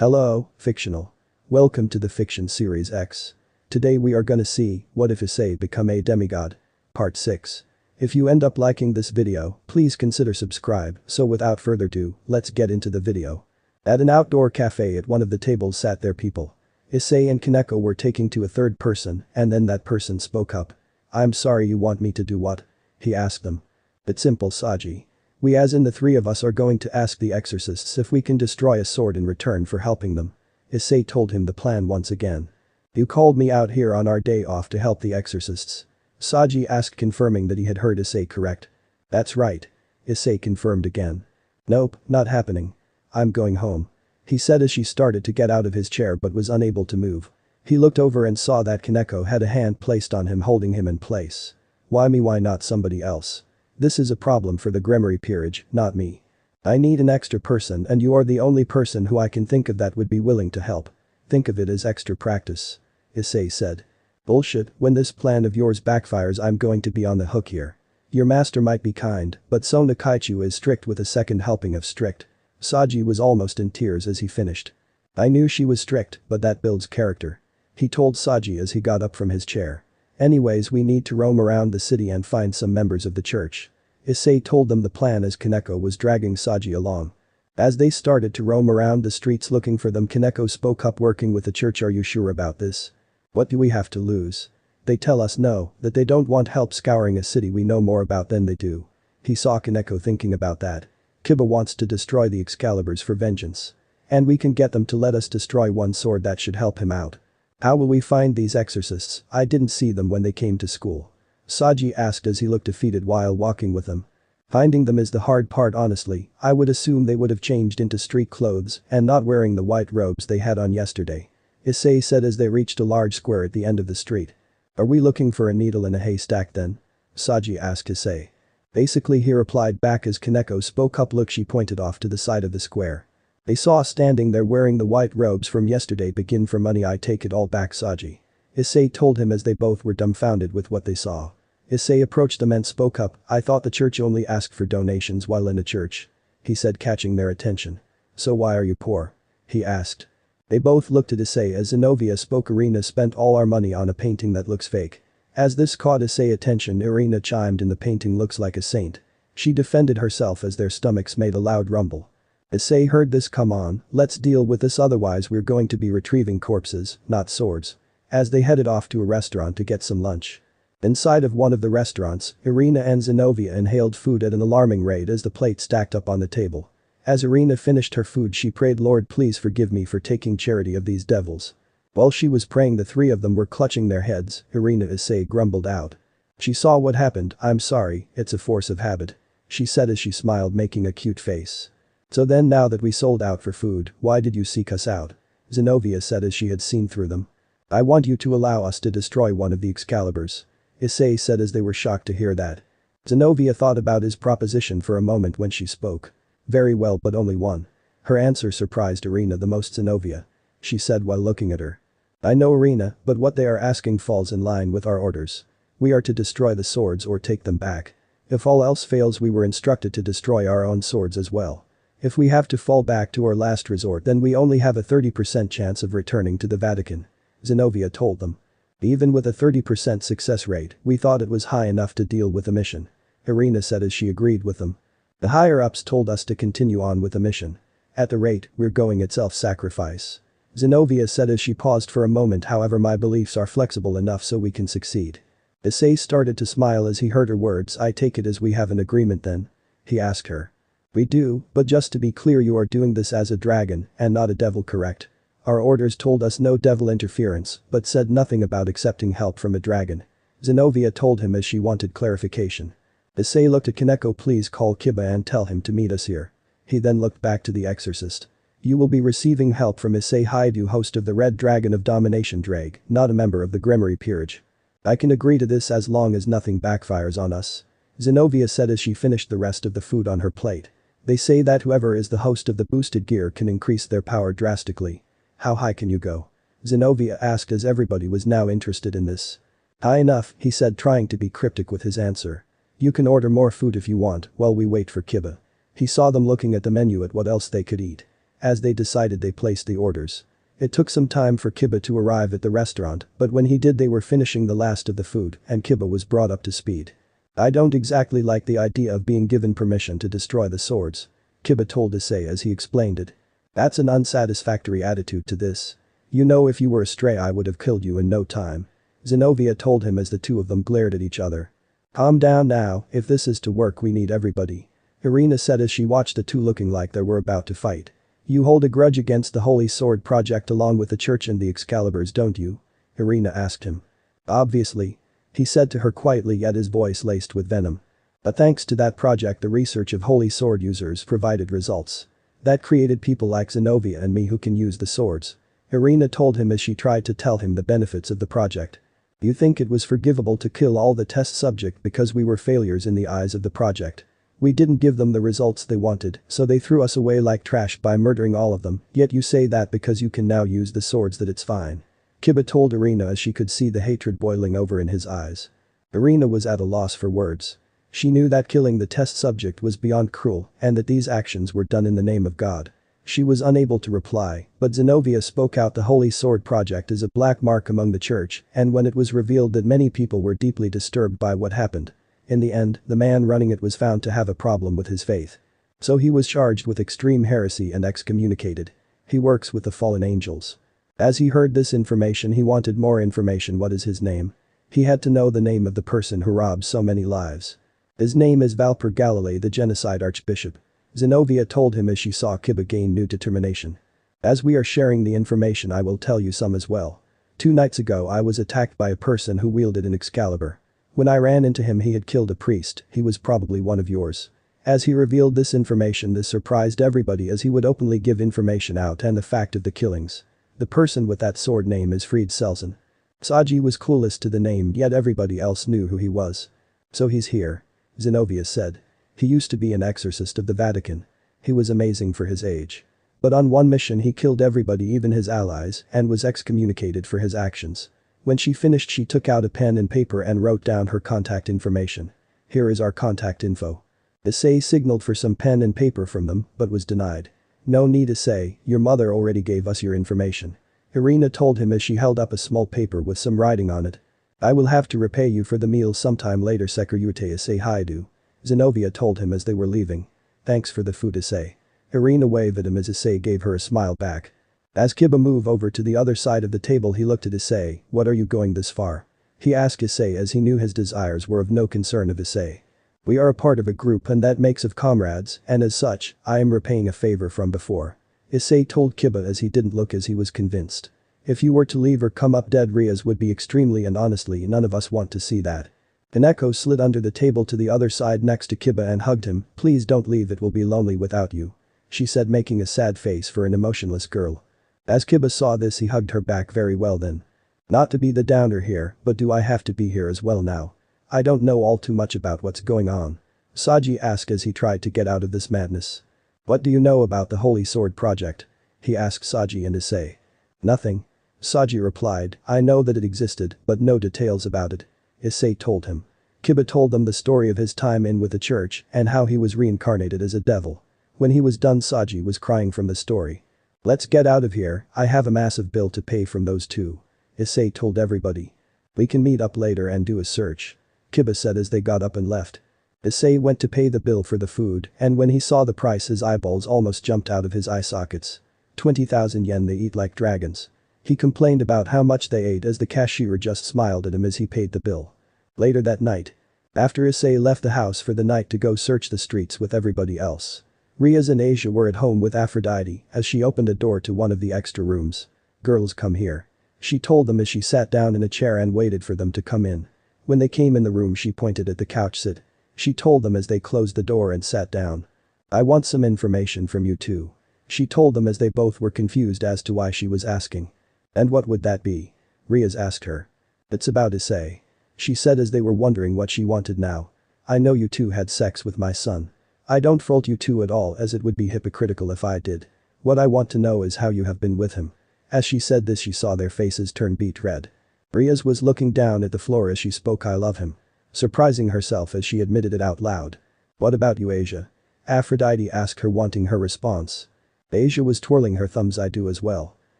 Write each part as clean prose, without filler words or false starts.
Hello, fictional. Welcome to the Fiction Series X. Today we are gonna see, what if Issei become a demigod? Part 6. If you end up liking this video, please consider subscribe, so without further ado, let's get into the video. At an outdoor cafe at one of the tables sat their people. Issei and Kaneko were taking to a third person, and then that person spoke up. "I'm sorry, you want me to do what?" he asked them. "It's simple, Saji. We as in the three of us are going to ask the exorcists if we can destroy a sword in return for helping them." Issei told him the plan once again. "You called me out here on our day off to help the exorcists?" Saji asked, confirming that he had heard Issei correct. "That's right." Issei confirmed again. "Nope, not happening. I'm going home," he said as she started to get out of his chair but was unable to move. He looked over and saw that Kaneko had a hand placed on him holding him in place. "Why me, why not somebody else? This is a problem for the Grimoire Peerage, not me. I need an extra person and you are the only person who I can think of that would be willing to help. Think of it as extra practice," Issei said. "Bullshit, when this plan of yours backfires I'm going to be on the hook here. Your master might be kind, but Sona Kaichu is strict with a second helping of strict." Saji was almost in tears as he finished. "I knew she was strict, but that builds character," he told Saji as he got up from his chair. "Anyways, we need to roam around the city and find some members of the church." Issei told them the plan as Kaneko was dragging Saji along. As they started to roam around the streets looking for them, Kaneko spoke up, "Working with the church, are you sure about this? What do we have to lose? They tell us no, that they don't want help scouring a city we know more about than they do." He saw Kaneko thinking about that. "Kiba wants to destroy the Excaliburs for vengeance. And we can get them to let us destroy one sword, that should help him out. How will we find these exorcists? I didn't see them when they came to school," Saji asked as he looked defeated while walking with them. "Finding them is the hard part, honestly. I would assume they would have changed into street clothes and not wearing the white robes they had on yesterday," Issei said as they reached a large square at the end of the street. "Are we looking for a needle in a haystack then?" Saji asked Issei. "Basically," he replied back as Kaneko spoke up. "Look," she pointed off to the side of the square. "They saw standing there wearing the white robes from yesterday. Begin for money, I take it all back, Saji," Issei told him as they both were dumbfounded with what they saw. Issei approached them and spoke up. "I thought the church only asked for donations while in a church," he said, catching their attention. "So why are you poor?" he asked. They both looked at Issei as Zenobia spoke. "Irina spent all our money on a painting that looks fake." As this caught Issei's attention, Irina chimed in, "The painting looks like a saint." She defended herself as their stomachs made a loud rumble. Issei heard this. "Come on, let's deal with this, otherwise we're going to be retrieving corpses, not swords." As they headed off to a restaurant to get some lunch. Inside of one of the restaurants, Irina and Zenobia inhaled food at an alarming rate as the plate stacked up on the table. As Irina finished her food, she prayed, "Lord, please forgive me for taking charity of these devils." While she was praying, the three of them were clutching their heads. "Irina," Issei grumbled out. She saw what happened. "I'm sorry, it's a force of habit," she said as she smiled, making a cute face. "So then, now that we sold out for food, why did you seek us out?" Zenobia said as she had seen through them. "I want you to allow us to destroy one of the Excaliburs," Issei said as they were shocked to hear that. Zenobia thought about his proposition for a moment when she spoke. "Very well, but only one." Her answer surprised Irina the most. "Zenobia," she said while looking at her. "I know, Irina, but what they are asking falls in line with our orders. We are to destroy the swords or take them back. If all else fails, we were instructed to destroy our own swords as well. If we have to fall back to our last resort, then we only have a 30% chance of returning to the Vatican," Zenobia told them. "Even with a 30% success rate, we thought it was high enough to deal with the mission," Irina said as she agreed with them. "The higher-ups told us to continue on with the mission. At the rate we're going, it's self-sacrifice," Zenobia said as she paused for a moment. "However, my beliefs are flexible enough so we can succeed." Issei started to smile as he heard her words. "I take it as we have an agreement then?" he asked her. "We do, but just to be clear, you are doing this as a dragon and not a devil, correct? Our orders told us no devil interference, but said nothing about accepting help from a dragon," Zenobia told him as she wanted clarification. Issei looked at Kaneko. "Please call Kiba and tell him to meet us here." He then looked back to the exorcist. "You will be receiving help from Issei Haidu, host of the Red Dragon of Domination Drag, not a member of the Grimoire Peerage. I can agree to this as long as nothing backfires on us," Zenobia said as she finished the rest of the food on her plate. "They say that whoever is the host of the boosted gear can increase their power drastically. How high can you go?" Zenobia asked as everybody was now interested in this. "High enough," he said, trying to be cryptic with his answer. "You can order more food if you want while we wait for Kiba." He saw them looking at the menu at what else they could eat. As they decided, they placed the orders. It took some time for Kiba to arrive at the restaurant, but when he did, they were finishing the last of the food and Kiba was brought up to speed. "I don't exactly like the idea of being given permission to destroy the swords," Kiba told Issei as he explained it. "That's an unsatisfactory attitude to this. You know, if you were a stray I would have killed you in no time," Zenobia told him as the two of them glared at each other. "Calm down now, if this is to work we need everybody," Irina said as she watched the two looking like they were about to fight. "You hold a grudge against the Holy Sword Project along with the Church and the Excaliburs, don't you?" Irina asked him. "Obviously," he said to her quietly, yet his voice laced with venom. "But thanks to that project the research of Holy Sword users provided results. That created people like Zenobia and me who can use the swords," Irina told him as she tried to tell him the benefits of the project. "You think it was forgivable to kill all the test subjects because we were failures in the eyes of the project? We didn't give them the results they wanted, so they threw us away like trash by murdering all of them, yet you say that because you can now use the swords that it's fine," Kiba told Irina as she could see the hatred boiling over in his eyes. Irina was at a loss for words. She knew that killing the test subject was beyond cruel and that these actions were done in the name of God. She was unable to reply, but Zenobia spoke out. "The Holy Sword Project is a black mark among the church, and when it was revealed that many people were deeply disturbed by what happened. In the end, the man running it was found to have a problem with his faith. So he was charged with extreme heresy and excommunicated. He works with the fallen angels." As he heard this information, he wanted more information. "What is his name?" He had to know the name of the person who robbed so many lives. "His name is Valper Galilei, the genocide archbishop," Zenobia told him as she saw Kiba gain new determination. "As we are sharing the information I will tell you some as well. 2 nights ago I was attacked by a person who wielded an Excalibur. When I ran into him he had killed a priest. He was probably one of yours." As he revealed this information, this surprised everybody as he would openly give information out and the fact of the killings. "The person with that sword name is Fried Selson." Saji was clueless to the name, yet everybody else knew who he was. "So he's here," Zenobia said. "He used to be an exorcist of the Vatican. He was amazing for his age. But on one mission he killed everybody, even his allies, and was excommunicated for his actions." When she finished, she took out a pen and paper and wrote down her contact information. "Here is our contact info." Issei signaled for some pen and paper from them, but was denied. "No need, Issei, your mother already gave us your information," Irina told him as she held up a small paper with some writing on it. "I will have to repay you for the meal sometime later, Securite Issei Haidu," Zenobia told him as they were leaving. "Thanks for the food, Issei." Irina waved at him as Issei gave her a smile back. As Kiba moved over to the other side of the table, he looked at Issei. "What are you going this far?" he asked Issei as he knew his desires were of no concern of Issei. "We are a part of a group and that makes of comrades, and as such, I am repaying a favor from before," Issei told Kiba as he didn't look as he was convinced. "If you were to leave or come up dead, Rias would be extremely, and honestly none of us want to see that." Kaneko slid under the table to the other side next to Kiba and hugged him. "Please don't leave, it will be lonely without you," she said, making a sad face for an emotionless girl. As Kiba saw this, he hugged her back. "Very well then. Not to be the downer here, but do I have to be here as well now? I don't know all too much about what's going on," Saji asked as he tried to get out of this madness. "What do you know about the Holy Sword Project?" he asked Saji and Issei. "Nothing," Saji replied. "I know that it existed, but no details about it," Issei told him. Kiba told them the story of his time in with the church and how he was reincarnated as a devil. When he was done, Saji was crying from the story. "Let's get out of here, I have a massive bill to pay from those two," Issei told everybody. "We can meet up later and do a search," Kiba said as they got up and left. Issei went to pay the bill for the food, and when he saw the price his eyeballs almost jumped out of his eye sockets. 20,000 yen, they eat like dragons. He complained about how much they ate as the cashier just smiled at him as he paid the bill. Later that night, after Issei left the house for the night to go search the streets with everybody else, Rias and Asia were at home with Aphrodite as she opened a door to one of the extra rooms. "Girls, come here," she told them as she sat down in a chair and waited for them to come in. When they came in the room, she pointed at the couch. "Sit," she told them as they closed the door and sat down. "I want some information from you too," she told them as they both were confused as to why she was asking. "And what would that be?" Rias asked her. "It's about Issei," she said as they were wondering what she wanted now. "I know you two had sex with my son. I don't fault you two at all, as it would be hypocritical if I did. What I want to know is how you have been with him." As she said this, she saw their faces turn beet red. Rias was looking down at the floor as she spoke. "I love him," surprising herself as she admitted it out loud. "What about you, Asia?" Aphrodite asked her, wanting her response. Asia was twirling her thumbs. I do as well.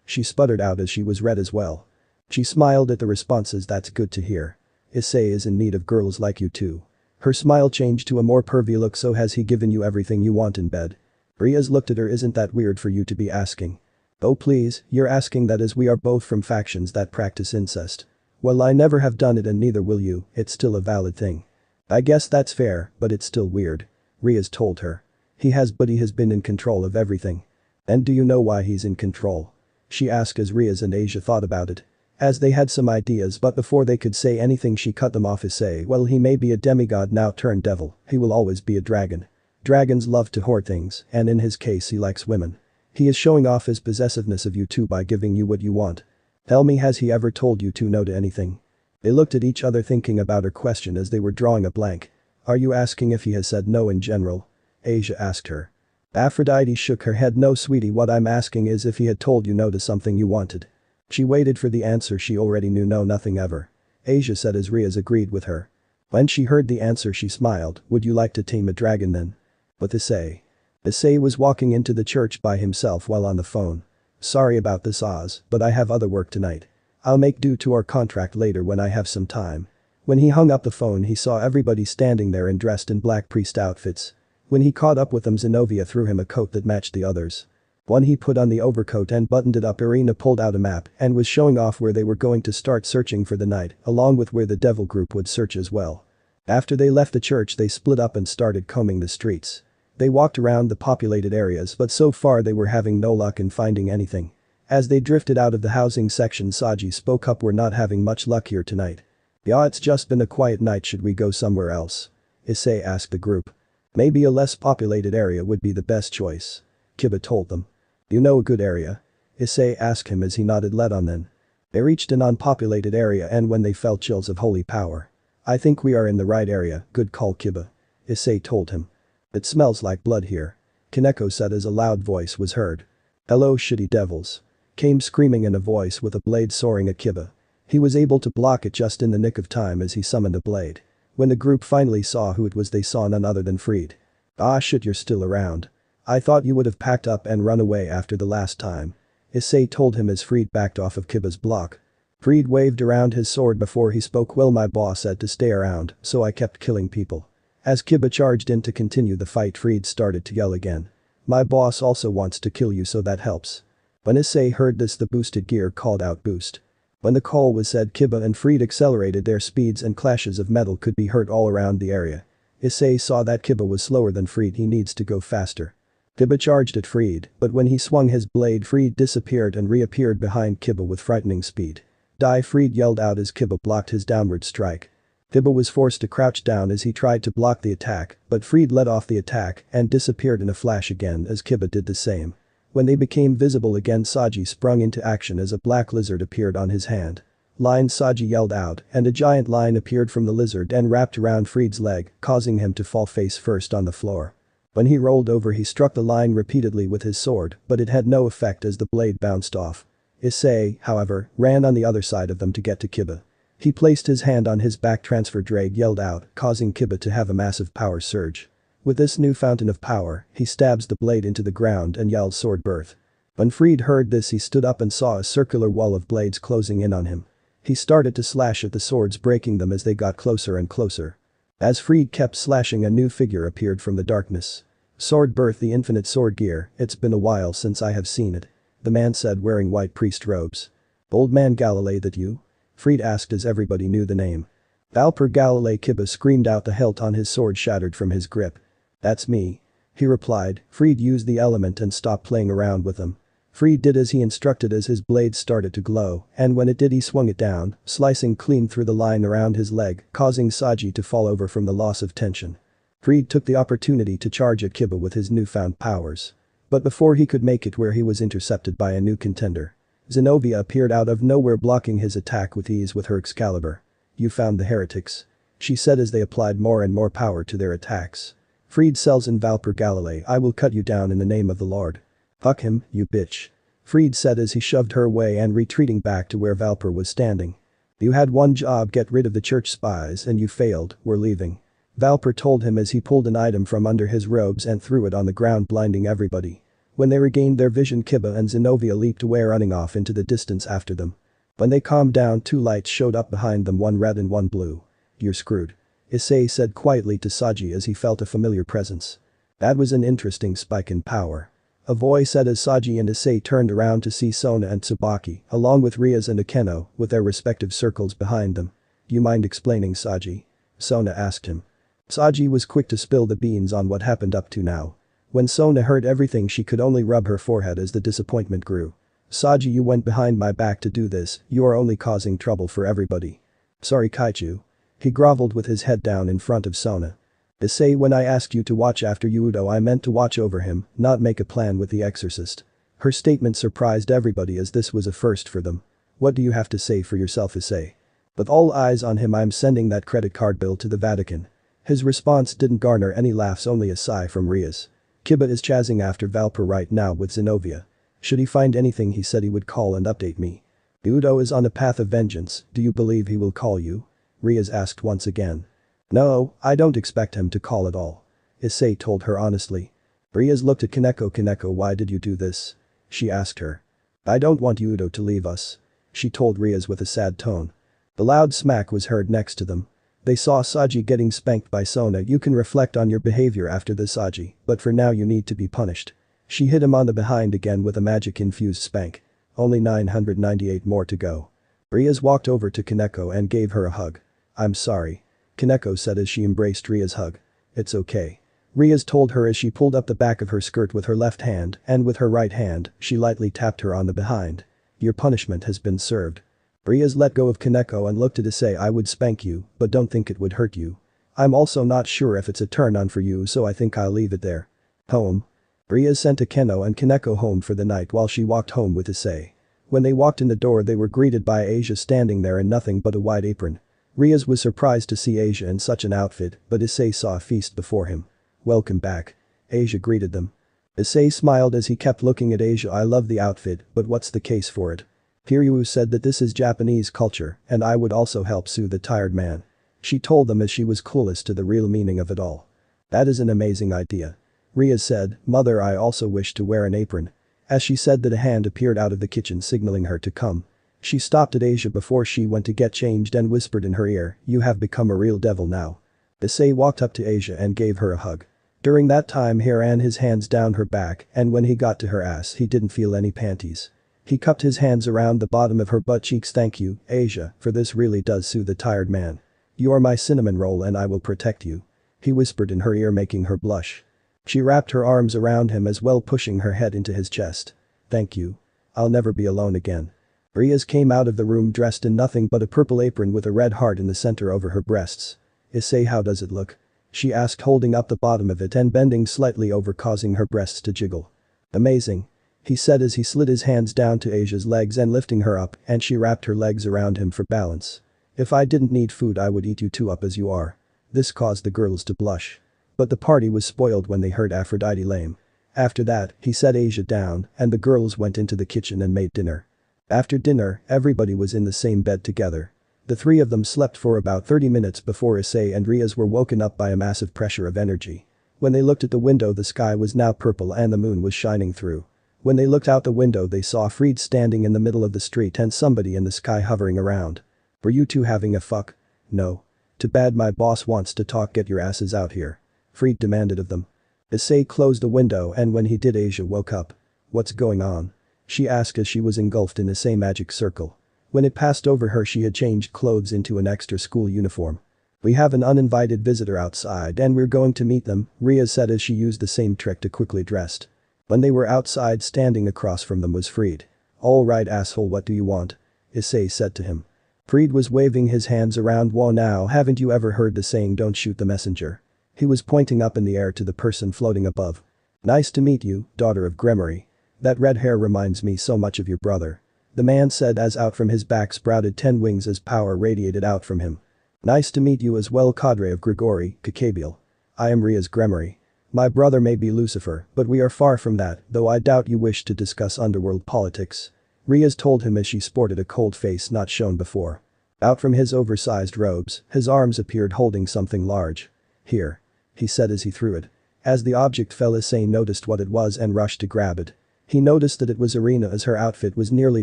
She sputtered out as she was red as well. She smiled at the responses. That's good to hear. Issei is in need of girls like you too. Her smile changed to a more pervy look. So has he given you everything you want in bed? Riaz looked at her. Isn't that weird for you to be asking? Oh please, you're asking that as we are both from factions that practice incest. Well, I never have done it and neither will you. It's still a valid thing. I guess that's fair, but it's still weird. Riaz told her. He has, but he has been in control of everything. And do you know why he's in control? She asked as Riaz and Asia thought about it. As they had some ideas, but before they could say anything she cut them off. Issei, well, he may be a demigod now turned devil, he will always be a dragon. Dragons love to hoard things, and in his case he likes women. He is showing off his possessiveness of you too by giving you what you want. Tell me, has he ever told you to no to anything? They looked at each other thinking about her question as they were drawing a blank. Are you asking if he has said no in general? Asia asked her. Aphrodite shook her head. No sweetie, what I'm asking is if he had told you no to something you wanted. She waited for the answer. She already knew. No, nothing ever. Asia said as Riaz agreed with her. When she heard the answer she smiled. Would you like to tame a dragon then? With Issei. Issei was walking into the church by himself while on the phone. Sorry about this, Oz, but I have other work tonight. I'll make do to our contract later when I have some time. When he hung up the phone he saw everybody standing there and dressed in black priest outfits. When he caught up with them, Zenobia threw him a coat that matched the others. When he put on the overcoat and buttoned it up, Irina pulled out a map and was showing off where they were going to start searching for the night, along with where the devil group would search as well. After they left the church they split up and started combing the streets. They walked around the populated areas, but so far they were having no luck in finding anything. As they drifted out of the housing section, Saji spoke up. We're not having much luck here tonight. Yeah, it's just been a quiet night. Should we go somewhere else? Issei asked the group. Maybe a less populated area would be the best choice. Kiba told them. You know a good area? Issei asked him as he nodded. Let on then. They reached an unpopulated area and when they felt chills of holy power. I think we are in the right area. Good call, Kiba. Issei told him. It smells like blood here. Kaneko said as a loud voice was heard. Hello shitty devils. Came screaming in a voice with a blade soaring at Kiba. He was able to block it just in the nick of time as he summoned a blade. When the group finally saw who it was they saw none other than Fried. Ah shit, you're still around. I thought you would have packed up and run away after the last time. Issei told him as Fried backed off of Kiba's block. Fried waved around his sword before he spoke. Well, my boss said to stay around, so I kept killing people. As Kiba charged in to continue the fight, Fried started to yell again. My boss also wants to kill you, so that helps. When Issei heard this, the boosted gear called out boost. When the call was said, Kiba and Fried accelerated their speeds and clashes of metal could be heard all around the area. Issei saw that Kiba was slower than Fried. He needs to go faster. Kiba charged at Fried, but when he swung his blade, Fried disappeared and reappeared behind Kiba with frightening speed. Die! Fried yelled out as Kiba blocked his downward strike. Kiba was forced to crouch down as he tried to block the attack, but Fried led off the attack and disappeared in a flash again as Kiba did the same. When they became visible again, Saji sprung into action as a black lizard appeared on his hand. Line! Saji yelled out and a giant line appeared from the lizard and wrapped around Fried's leg, causing him to fall face first on the floor. When he rolled over he struck the line repeatedly with his sword, but it had no effect as the blade bounced off. Issei, however, ran on the other side of them to get to Kiba. He placed his hand on his back. Transfer Drag yelled out, causing Kiba to have a massive power surge. With this new fountain of power, he stabs the blade into the ground and yells sword birth. When Fried heard this he stood up and saw a circular wall of blades closing in on him. He started to slash at the swords, breaking them as they got closer and closer. As Fried kept slashing, a new figure appeared from the darkness. Sword birth, the infinite sword gear. It's been a while since I have seen it. The man said, wearing white priest robes. Old man Galilei, that you? Fried asked as everybody knew the name. Valper Galilei. Kiba screamed out, the hilt on his sword shattered from his grip. That's me. He replied. Fried used the element and stopped playing around with them. Fried did as he instructed as his blade started to glow, and when it did he swung it down, slicing clean through the line around his leg, causing Saji to fall over from the loss of tension. Fried took the opportunity to charge at Kiba with his newfound powers. But before he could make it where, he was intercepted by a new contender. Zenobia appeared out of nowhere, blocking his attack with ease with her Excalibur. You found the heretics. She said as they applied more and more power to their attacks. Fried sells in Valper Galilei, I will cut you down in the name of the Lord. Fuck him, you bitch. Fried said as he shoved her away and retreating back to where Valper was standing. You had one job, get rid of the church spies, and you failed, we're leaving. Valper told him as he pulled an item from under his robes and threw it on the ground, blinding everybody. When they regained their vision, Kiba and Zenobia leaped away, running off into the distance after them. When they calmed down, two lights showed up behind them, one red and one blue. "You're screwed," Issei said quietly to Saji as he felt a familiar presence. That was an interesting spike in power. A voice said as Saji and Issei turned around to see Sona and Tsubaki, along with Rias and Akeno, with their respective circles behind them. "You mind explaining, Saji?" Sona asked him. Saji was quick to spill the beans on what happened up to now. When Sona heard everything, she could only rub her forehead as the disappointment grew. "Saji, you went behind my back to do this, you are only causing trouble for everybody." "Sorry, Kaichu." He groveled with his head down in front of Sona. "Issei, when I asked you to watch after Yudo, I meant to watch over him, not make a plan with the exorcist." Her statement surprised everybody as this was a first for them. "What do you have to say for yourself, Issei?" With all eyes on him, "I'm sending that credit card bill to the Vatican." His response didn't garner any laughs, only a sigh from Rias. "Kiba is chasing after Valper right now with Zenobia. Should he find anything, he said he would call and update me." "Udo is on a path of vengeance, do you believe he will call you?" Rias asked once again. "No, I don't expect him to call at all," Issei told her honestly. Rias looked at Kaneko. "Kaneko, why did you do this?" she asked her. "I don't want Udo to leave us," she told Rias with a sad tone. The loud smack was heard next to them. They saw Saji getting spanked by Sona. "You can reflect on your behavior after this, Saji, but for now you need to be punished." She hit him on the behind again with a magic-infused spank. Only 998 more to go. Rias walked over to Kaneko and gave her a hug. "I'm sorry," Kaneko said as she embraced Ria's hug. "It's okay," Rias told her as she pulled up the back of her skirt with her left hand, and with her right hand, she lightly tapped her on the behind. "Your punishment has been served." Rias let go of Kaneko and looked at Issei. "I would spank you, but don't think it would hurt you. I'm also not sure if it's a turn on for you, so I think I'll leave it there." "Home." Rias sent Akeno and Kaneko home for the night while she walked home with Issei. When they walked in the door, they were greeted by Asia standing there in nothing but a white apron. Rias was surprised to see Asia in such an outfit, but Issei saw a feast before him. "Welcome back," Asia greeted them. Issei smiled as he kept looking at Asia. "I love the outfit, but what's the case for it?" Kiryu said that this is Japanese culture and I would also help soothe the tired man. She told them as she was clueless to the real meaning of it all. "That is an amazing idea," Rias said. "Mother, I also wish to wear an apron." As she said that, a hand appeared out of the kitchen signaling her to come. She stopped at Asia before she went to get changed and whispered in her ear, "You have become a real devil now." Issei walked up to Asia and gave her a hug. During that time, he ran his hands down her back, and when he got to her ass, he didn't feel any panties. He cupped his hands around the bottom of her butt cheeks. "Thank you, Asia, for this really does soothe the tired man. You are my cinnamon roll and I will protect you," he whispered in her ear, making her blush. She wrapped her arms around him as well, pushing her head into his chest. "Thank you. I'll never be alone again." Rias came out of the room dressed in nothing but a purple apron with a red heart in the center over her breasts. "Issei, how does it look?" she asked, holding up the bottom of it and bending slightly over, causing her breasts to jiggle. "Amazing," he said as he slid his hands down to Asia's legs and lifting her up, and she wrapped her legs around him for balance. "If I didn't need food, I would eat you two up as you are." This caused the girls to blush. But the party was spoiled when they heard Aphrodite lame. After that, he set Asia down and the girls went into the kitchen and made dinner. After dinner, everybody was in the same bed together. The three of them slept for about 30 minutes before Issei and Rias were woken up by a massive pressure of energy. When they looked at the window, the sky was now purple and the moon was shining through. When they looked out the window, they saw Fried standing in the middle of the street and somebody in the sky hovering around. "Were you two having a fuck?" "No. Too bad, my boss wants to talk, get your asses out here," Fried demanded of them. Issei closed the window and when he did, Asia woke up. "What's going on?" she asked as she was engulfed in Issei magic circle. When it passed over her, she had changed clothes into an extra school uniform. "We have an uninvited visitor outside and we're going to meet them," Rias said as she used the same trick to quickly dress. When they were outside, standing across from them was Fried. "All right, asshole, what do you want?" Issei said to him. Fried was waving his hands around. "Whoa, now haven't you ever heard the saying, don't shoot the messenger?" He was pointing up in the air to the person floating above. "Nice to meet you, daughter of Gremory. That red hair reminds me so much of your brother," the man said as out from his back sprouted 10 wings as power radiated out from him. "Nice to meet you as well, cadre of Grigori, Kakabiel. I am Rias Gremory. My brother may be Lucifer, but we are far from that, though I doubt you wish to discuss underworld politics," Rias told him as she sported a cold face not shown before. Out from his oversized robes, his arms appeared holding something large. "Here," he said as he threw it. As the object fell, Issei noticed what it was and rushed to grab it. He noticed that it was Irina, as her outfit was nearly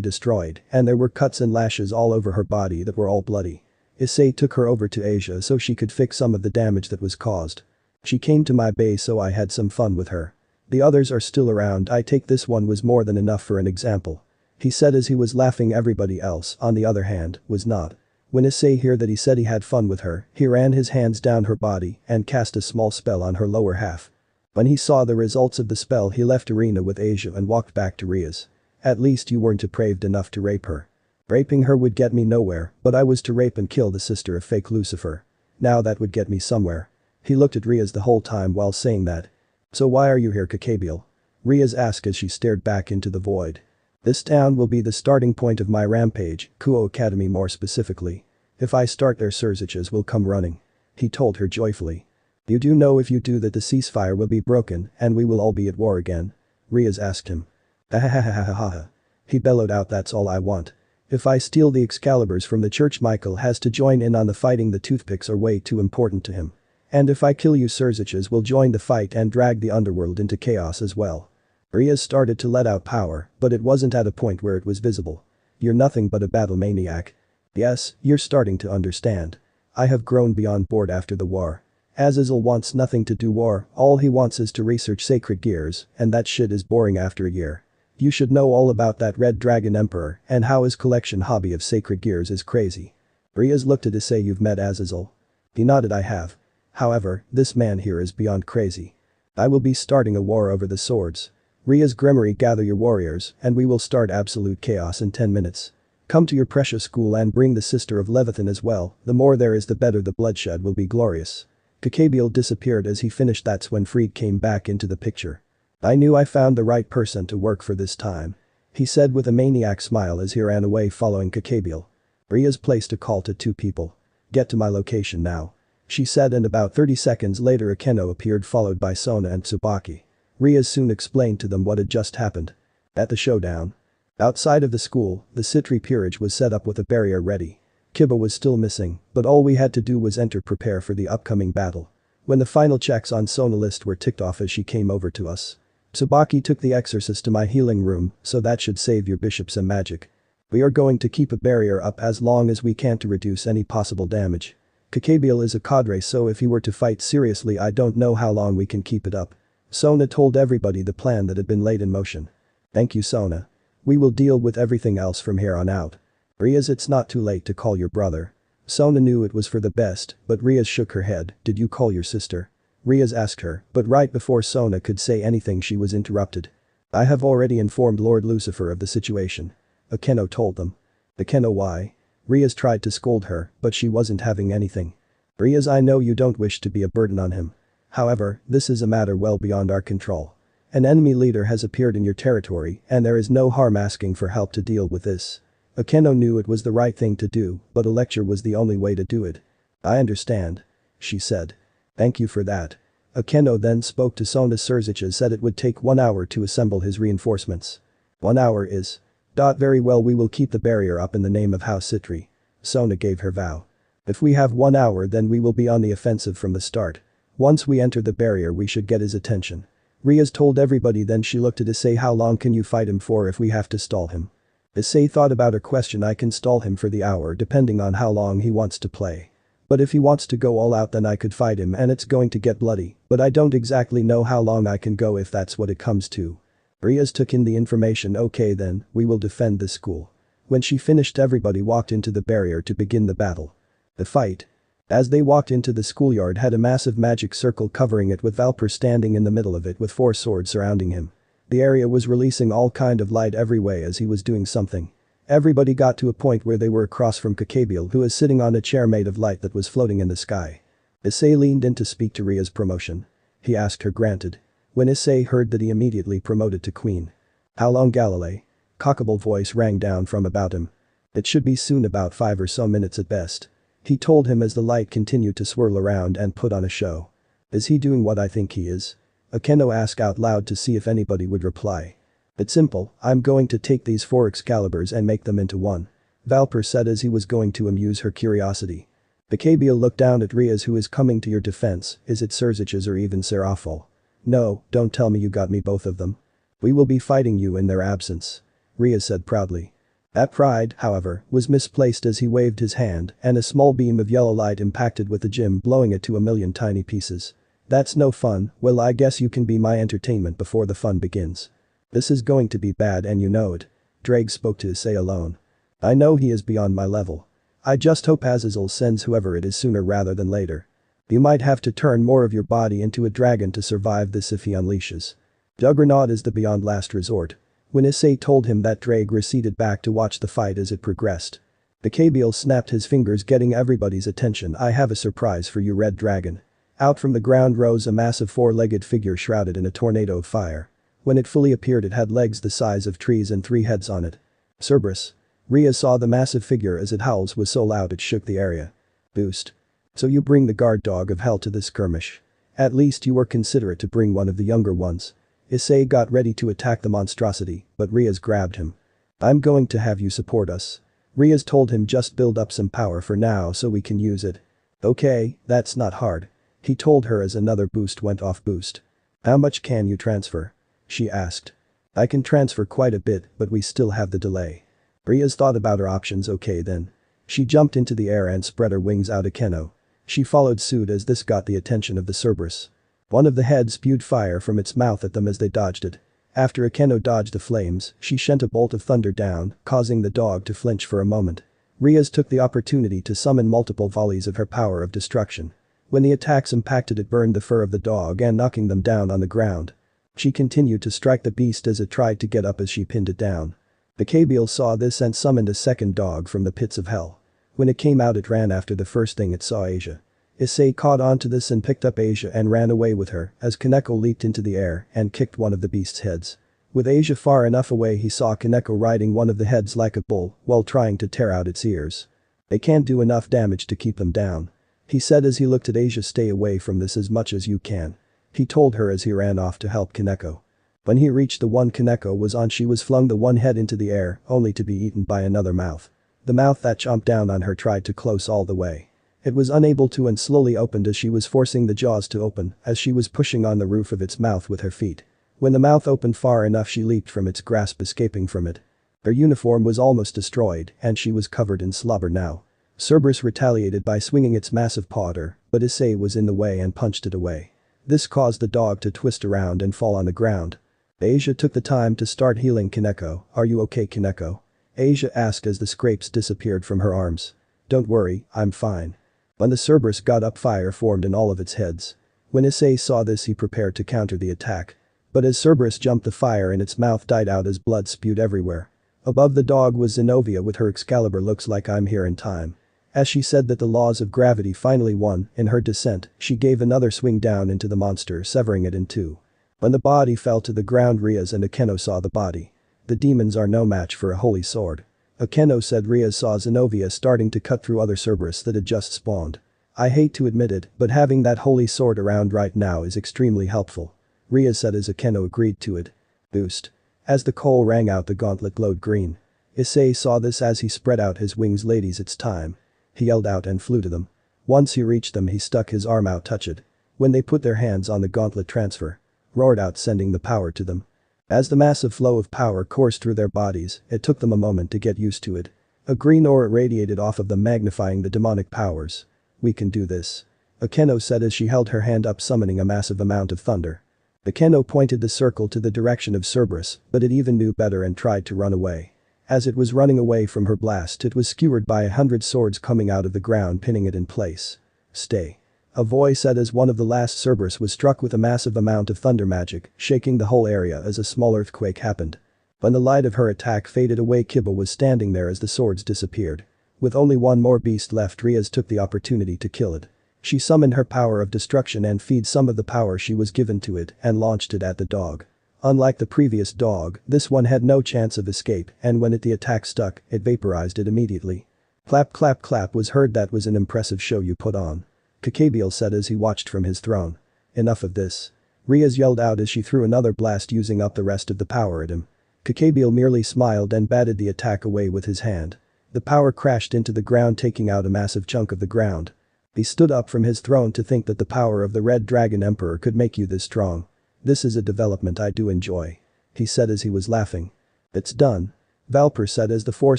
destroyed and there were cuts and lashes all over her body that were all bloody. Issei took her over to Asia so she could fix some of the damage that was caused. She came to my base so I had some fun with her. The others are still around. I take this one was more than enough for an example. He said as he was laughing. Everybody else, on the other hand, was not. When Issei heard that he said he had fun with her, he ran his hands down her body and cast a small spell on her lower half. When he saw the results of the spell, he left Irina with Asia and walked back to Ria's. At least you weren't depraved enough to rape her. Raping her would get me nowhere, but I was to rape and kill the sister of fake Lucifer. Now that would get me somewhere. He looked at Ria's the whole time while saying that. So why are you here, Kakabiel? Ria's asked as she stared back into the void. This town will be the starting point of my rampage, Kuo Academy more specifically. If I start there, Surziches will come running. He told her joyfully. You do know if you do that the ceasefire will be broken and we will all be at war again? Ria's asked him. Ahahahahaha. He bellowed out, that's all I want. If I steal the Excaliburs from the church, Michael has to join in on the fighting. The toothpicks are way too important to him. And if I kill you, Surziches will join the fight and drag the underworld into chaos as well. Ria started to let out power, but it wasn't at a point where it was visible. You're nothing but a battle maniac. Yes, you're starting to understand. I have grown beyond bored after the war. Azazel wants nothing to do war, all he wants is to research sacred gears, and that shit is boring after a year. You should know all about that Red Dragon Emperor and how his collection hobby of sacred gears is crazy. Riaz looked at Issei. You've met Azazel? He nodded. I have. However, this man here is beyond crazy. I will be starting a war over the swords. Riaz Gremory, gather your warriors and we will start absolute chaos in 10 minutes. Come to your precious school and bring the sister of Leviathan as well. The more there is the better. The bloodshed will be glorious. Kakabiel disappeared as he finished. That's when Fried came back into the picture. I knew I found the right person to work for this time. He said with a maniac smile as he ran away following Kakabiel. Riaz placed a call to 2 people. Get to my location now. She said, and about 30 seconds later Akeno appeared followed by Sona and Tsubaki. Riaz soon explained to them what had just happened. At the showdown. Outside of the school, the Citri peerage was set up with a barrier ready. Kiba was still missing, but all we had to do was enter, prepare for the upcoming battle. When the final checks on Sona list were ticked off as she came over to us. Tsubaki took the exorcist to my healing room, so that should save your bishops and magic. We are going to keep a barrier up as long as we can to reduce any possible damage. Kakabiel is a cadre, so if he were to fight seriously I don't know how long we can keep it up. Sona told everybody the plan that had been laid in motion. Thank you, Sona. We will deal with everything else from here on out. Riaz, it's not too late to call your brother. Sona knew it was for the best, but Riaz shook her head. Did you call your sister? Riaz asked her, but right before Sona could say anything she was interrupted. I have already informed Lord Lucifer of the situation. Akeno told them. Akeno, why? Riaz tried to scold her, but she wasn't having anything. Riaz, I know you don't wish to be a burden on him. However, this is a matter well beyond our control. An enemy leader has appeared in your territory and there is no harm asking for help to deal with this. Akeno knew it was the right thing to do, but a lecture was the only way to do it. I understand. She said. Thank you for that. Akeno then spoke to Sona. Surziches said it would take 1 hour to assemble his reinforcements. 1 hour is. Very well, we will keep the barrier up in the name of House Citri. Sona gave her vow. If we have 1 hour then we will be on the offensive from the start. Once we enter the barrier we should get his attention. Riaz told everybody. Then she looked at Issei. How long can you fight him for if we have to stall him? Issei thought about her question. I can stall him for the hour depending on how long he wants to play. But if he wants to go all out then I could fight him and it's going to get bloody, but I don't exactly know how long I can go if that's what it comes to. Riaz took in the information. Okay then, we will defend this school. When she finished everybody walked into the barrier to begin the battle. The fight. As they walked into the schoolyard had a massive magic circle covering it with Valper standing in the middle of it with 4 swords surrounding him. The area was releasing all kind of light every way as he was doing something. Everybody got to a point where they were across from Kakabiel, who was sitting on a chair made of light that was floating in the sky. Issei leaned in to speak to Ria's promotion. He asked her. Granted. When Issei heard that he immediately promoted to queen. How long, Galilei? Cockable voice rang down from about him. It should be soon, about 5 or so minutes at best. He told him as the light continued to swirl around and put on a show. Is he doing what I think he is? Akeno asked out loud to see if anybody would reply. It's simple, I'm going to take these 4 Excaliburs and make them into one. Valper said as he was going to amuse her curiosity. Kakabiel looked down at Riaz. Who is coming to your defense, is it Surziches or even Seraphol? No, don't tell me you got me both of them. We will be fighting you in their absence. Ria said proudly. That pride, however, was misplaced as he waved his hand and a small beam of yellow light impacted with the gem, blowing it to a million tiny pieces. That's no fun. Well, I guess you can be my entertainment before the fun begins. This is going to be bad and you know it. Drake spoke to Issei alone. I know he is beyond my level. I just hope Azazel sends whoever it is sooner rather than later. You might have to turn more of your body into a dragon to survive this if he unleashes. Juggernaut is the beyond last resort. When Issei told him that, Drake receded back to watch the fight as it progressed. The Kabyl snapped his fingers, getting everybody's attention. I have a surprise for you, Red Dragon. Out from the ground rose a massive four-legged figure shrouded in a tornado of fire. When it fully appeared, it had legs the size of trees and 3 heads on it. Cerberus. Ria saw the massive figure as its howls was so loud it shook the area. Boost. So you bring the guard dog of hell to this skirmish. At least you were considerate to bring one of the younger ones. Issei got ready to attack the monstrosity, but Riaz grabbed him. I'm going to have you support us. Riaz told him, just build up some power for now so we can use it. Okay, that's not hard. He told her as another boost went off. Boost. How much can you transfer? She asked. I can transfer quite a bit, but we still have the delay. Riaz thought about her options. Okay then. She jumped into the air and spread her wings out. Akeno. She followed suit as this got the attention of the Cerberus. One of the heads spewed fire from its mouth at them as they dodged it. After Akeno dodged the flames, she sent a bolt of thunder down, causing the dog to flinch for a moment. Riaz took the opportunity to summon multiple volleys of her power of destruction. When the attacks impacted, it burned the fur of the dog and knocking them down on the ground. She continued to strike the beast as it tried to get up as she pinned it down. The Kabyl saw this and summoned a second dog from the pits of hell. When it came out, it ran after the first thing it saw, Asia. Issei caught on to this and picked up Asia and ran away with her as Kaneko leaped into the air and kicked one of the beast's heads. With Asia far enough away, he saw Kaneko riding one of the heads like a bull while trying to tear out its ears. They can't do enough damage to keep them down. He said as he looked at Asia. Stay away from this as much as you can. He told her as he ran off to help Kaneko. When he reached the one Kaneko was on, she was flung the one head into the air only to be eaten by another mouth. The mouth that chomped down on her tried to close all the way. It was unable to and slowly opened as she was forcing the jaws to open as she was pushing on the roof of its mouth with her feet. When the mouth opened far enough, she leaped from its grasp, escaping from it. Her uniform was almost destroyed and she was covered in slobber now. Cerberus retaliated by swinging its massive paw at her, but Issei was in the way and punched it away. This caused the dog to twist around and fall on the ground. Asia took the time to start healing Kaneko. Are you okay, Kaneko? Asia asked as the scrapes disappeared from her arms. Don't worry, I'm fine. When the Cerberus got up, fire formed in all of its heads. When Issei saw this, he prepared to counter the attack. But as Cerberus jumped, the fire in its mouth died out as blood spewed everywhere. Above the dog was Zenobia with her Excalibur. Looks like I'm here in time. As she said that the laws of gravity finally won in her descent, she gave another swing down into the monster, severing it in two. When the body fell to the ground, Riaz and Akeno saw the body. The demons are no match for a holy sword. Akeno said. Riaz saw Zenobia starting to cut through other Cerberus that had just spawned. I hate to admit it, but having that holy sword around right now is extremely helpful. Riaz said as Akeno agreed to it. Boost. As the coal rang out, the gauntlet glowed green. Issei saw this as he spread out his wings. Ladies, it's time. He yelled out and flew to them. Once he reached them, he stuck his arm out. Touch it. When they put their hands on the gauntlet, transfer. Roared out, sending the power to them. As the massive flow of power coursed through their bodies, it took them a moment to get used to it. A green aura radiated off of them, magnifying the demonic powers. We can do this. Akeno said as she held her hand up, summoning a massive amount of thunder. Akeno pointed the circle to the direction of Cerberus, but it even knew better and tried to run away. As it was running away from her blast, it was skewered by 100 swords coming out of the ground, pinning it in place. Stay. A voice said as one of the last Cerberus was struck with a massive amount of thunder magic, shaking the whole area as a small earthquake happened. When the light of her attack faded away, Kiba was standing there as the swords disappeared. With only one more beast left, Riaz took the opportunity to kill it. She summoned her power of destruction and feed some of the power she was given to it and launched it at the dog. Unlike the previous dog, this one had no chance of escape, and when the attack stuck, it vaporized it immediately. Clap clap clap was heard. That was an impressive show you put on. Kabyl said as he watched from his throne. Enough of this. Riaz yelled out as she threw another blast, using up the rest of the power at him. Kabyl merely smiled and batted the attack away with his hand. The power crashed into the ground, taking out a massive chunk of the ground. He stood up from his throne to think that the power of the Red Dragon Emperor could make you this strong. This is a development I do enjoy. He said as he was laughing. It's done. Valper said as the four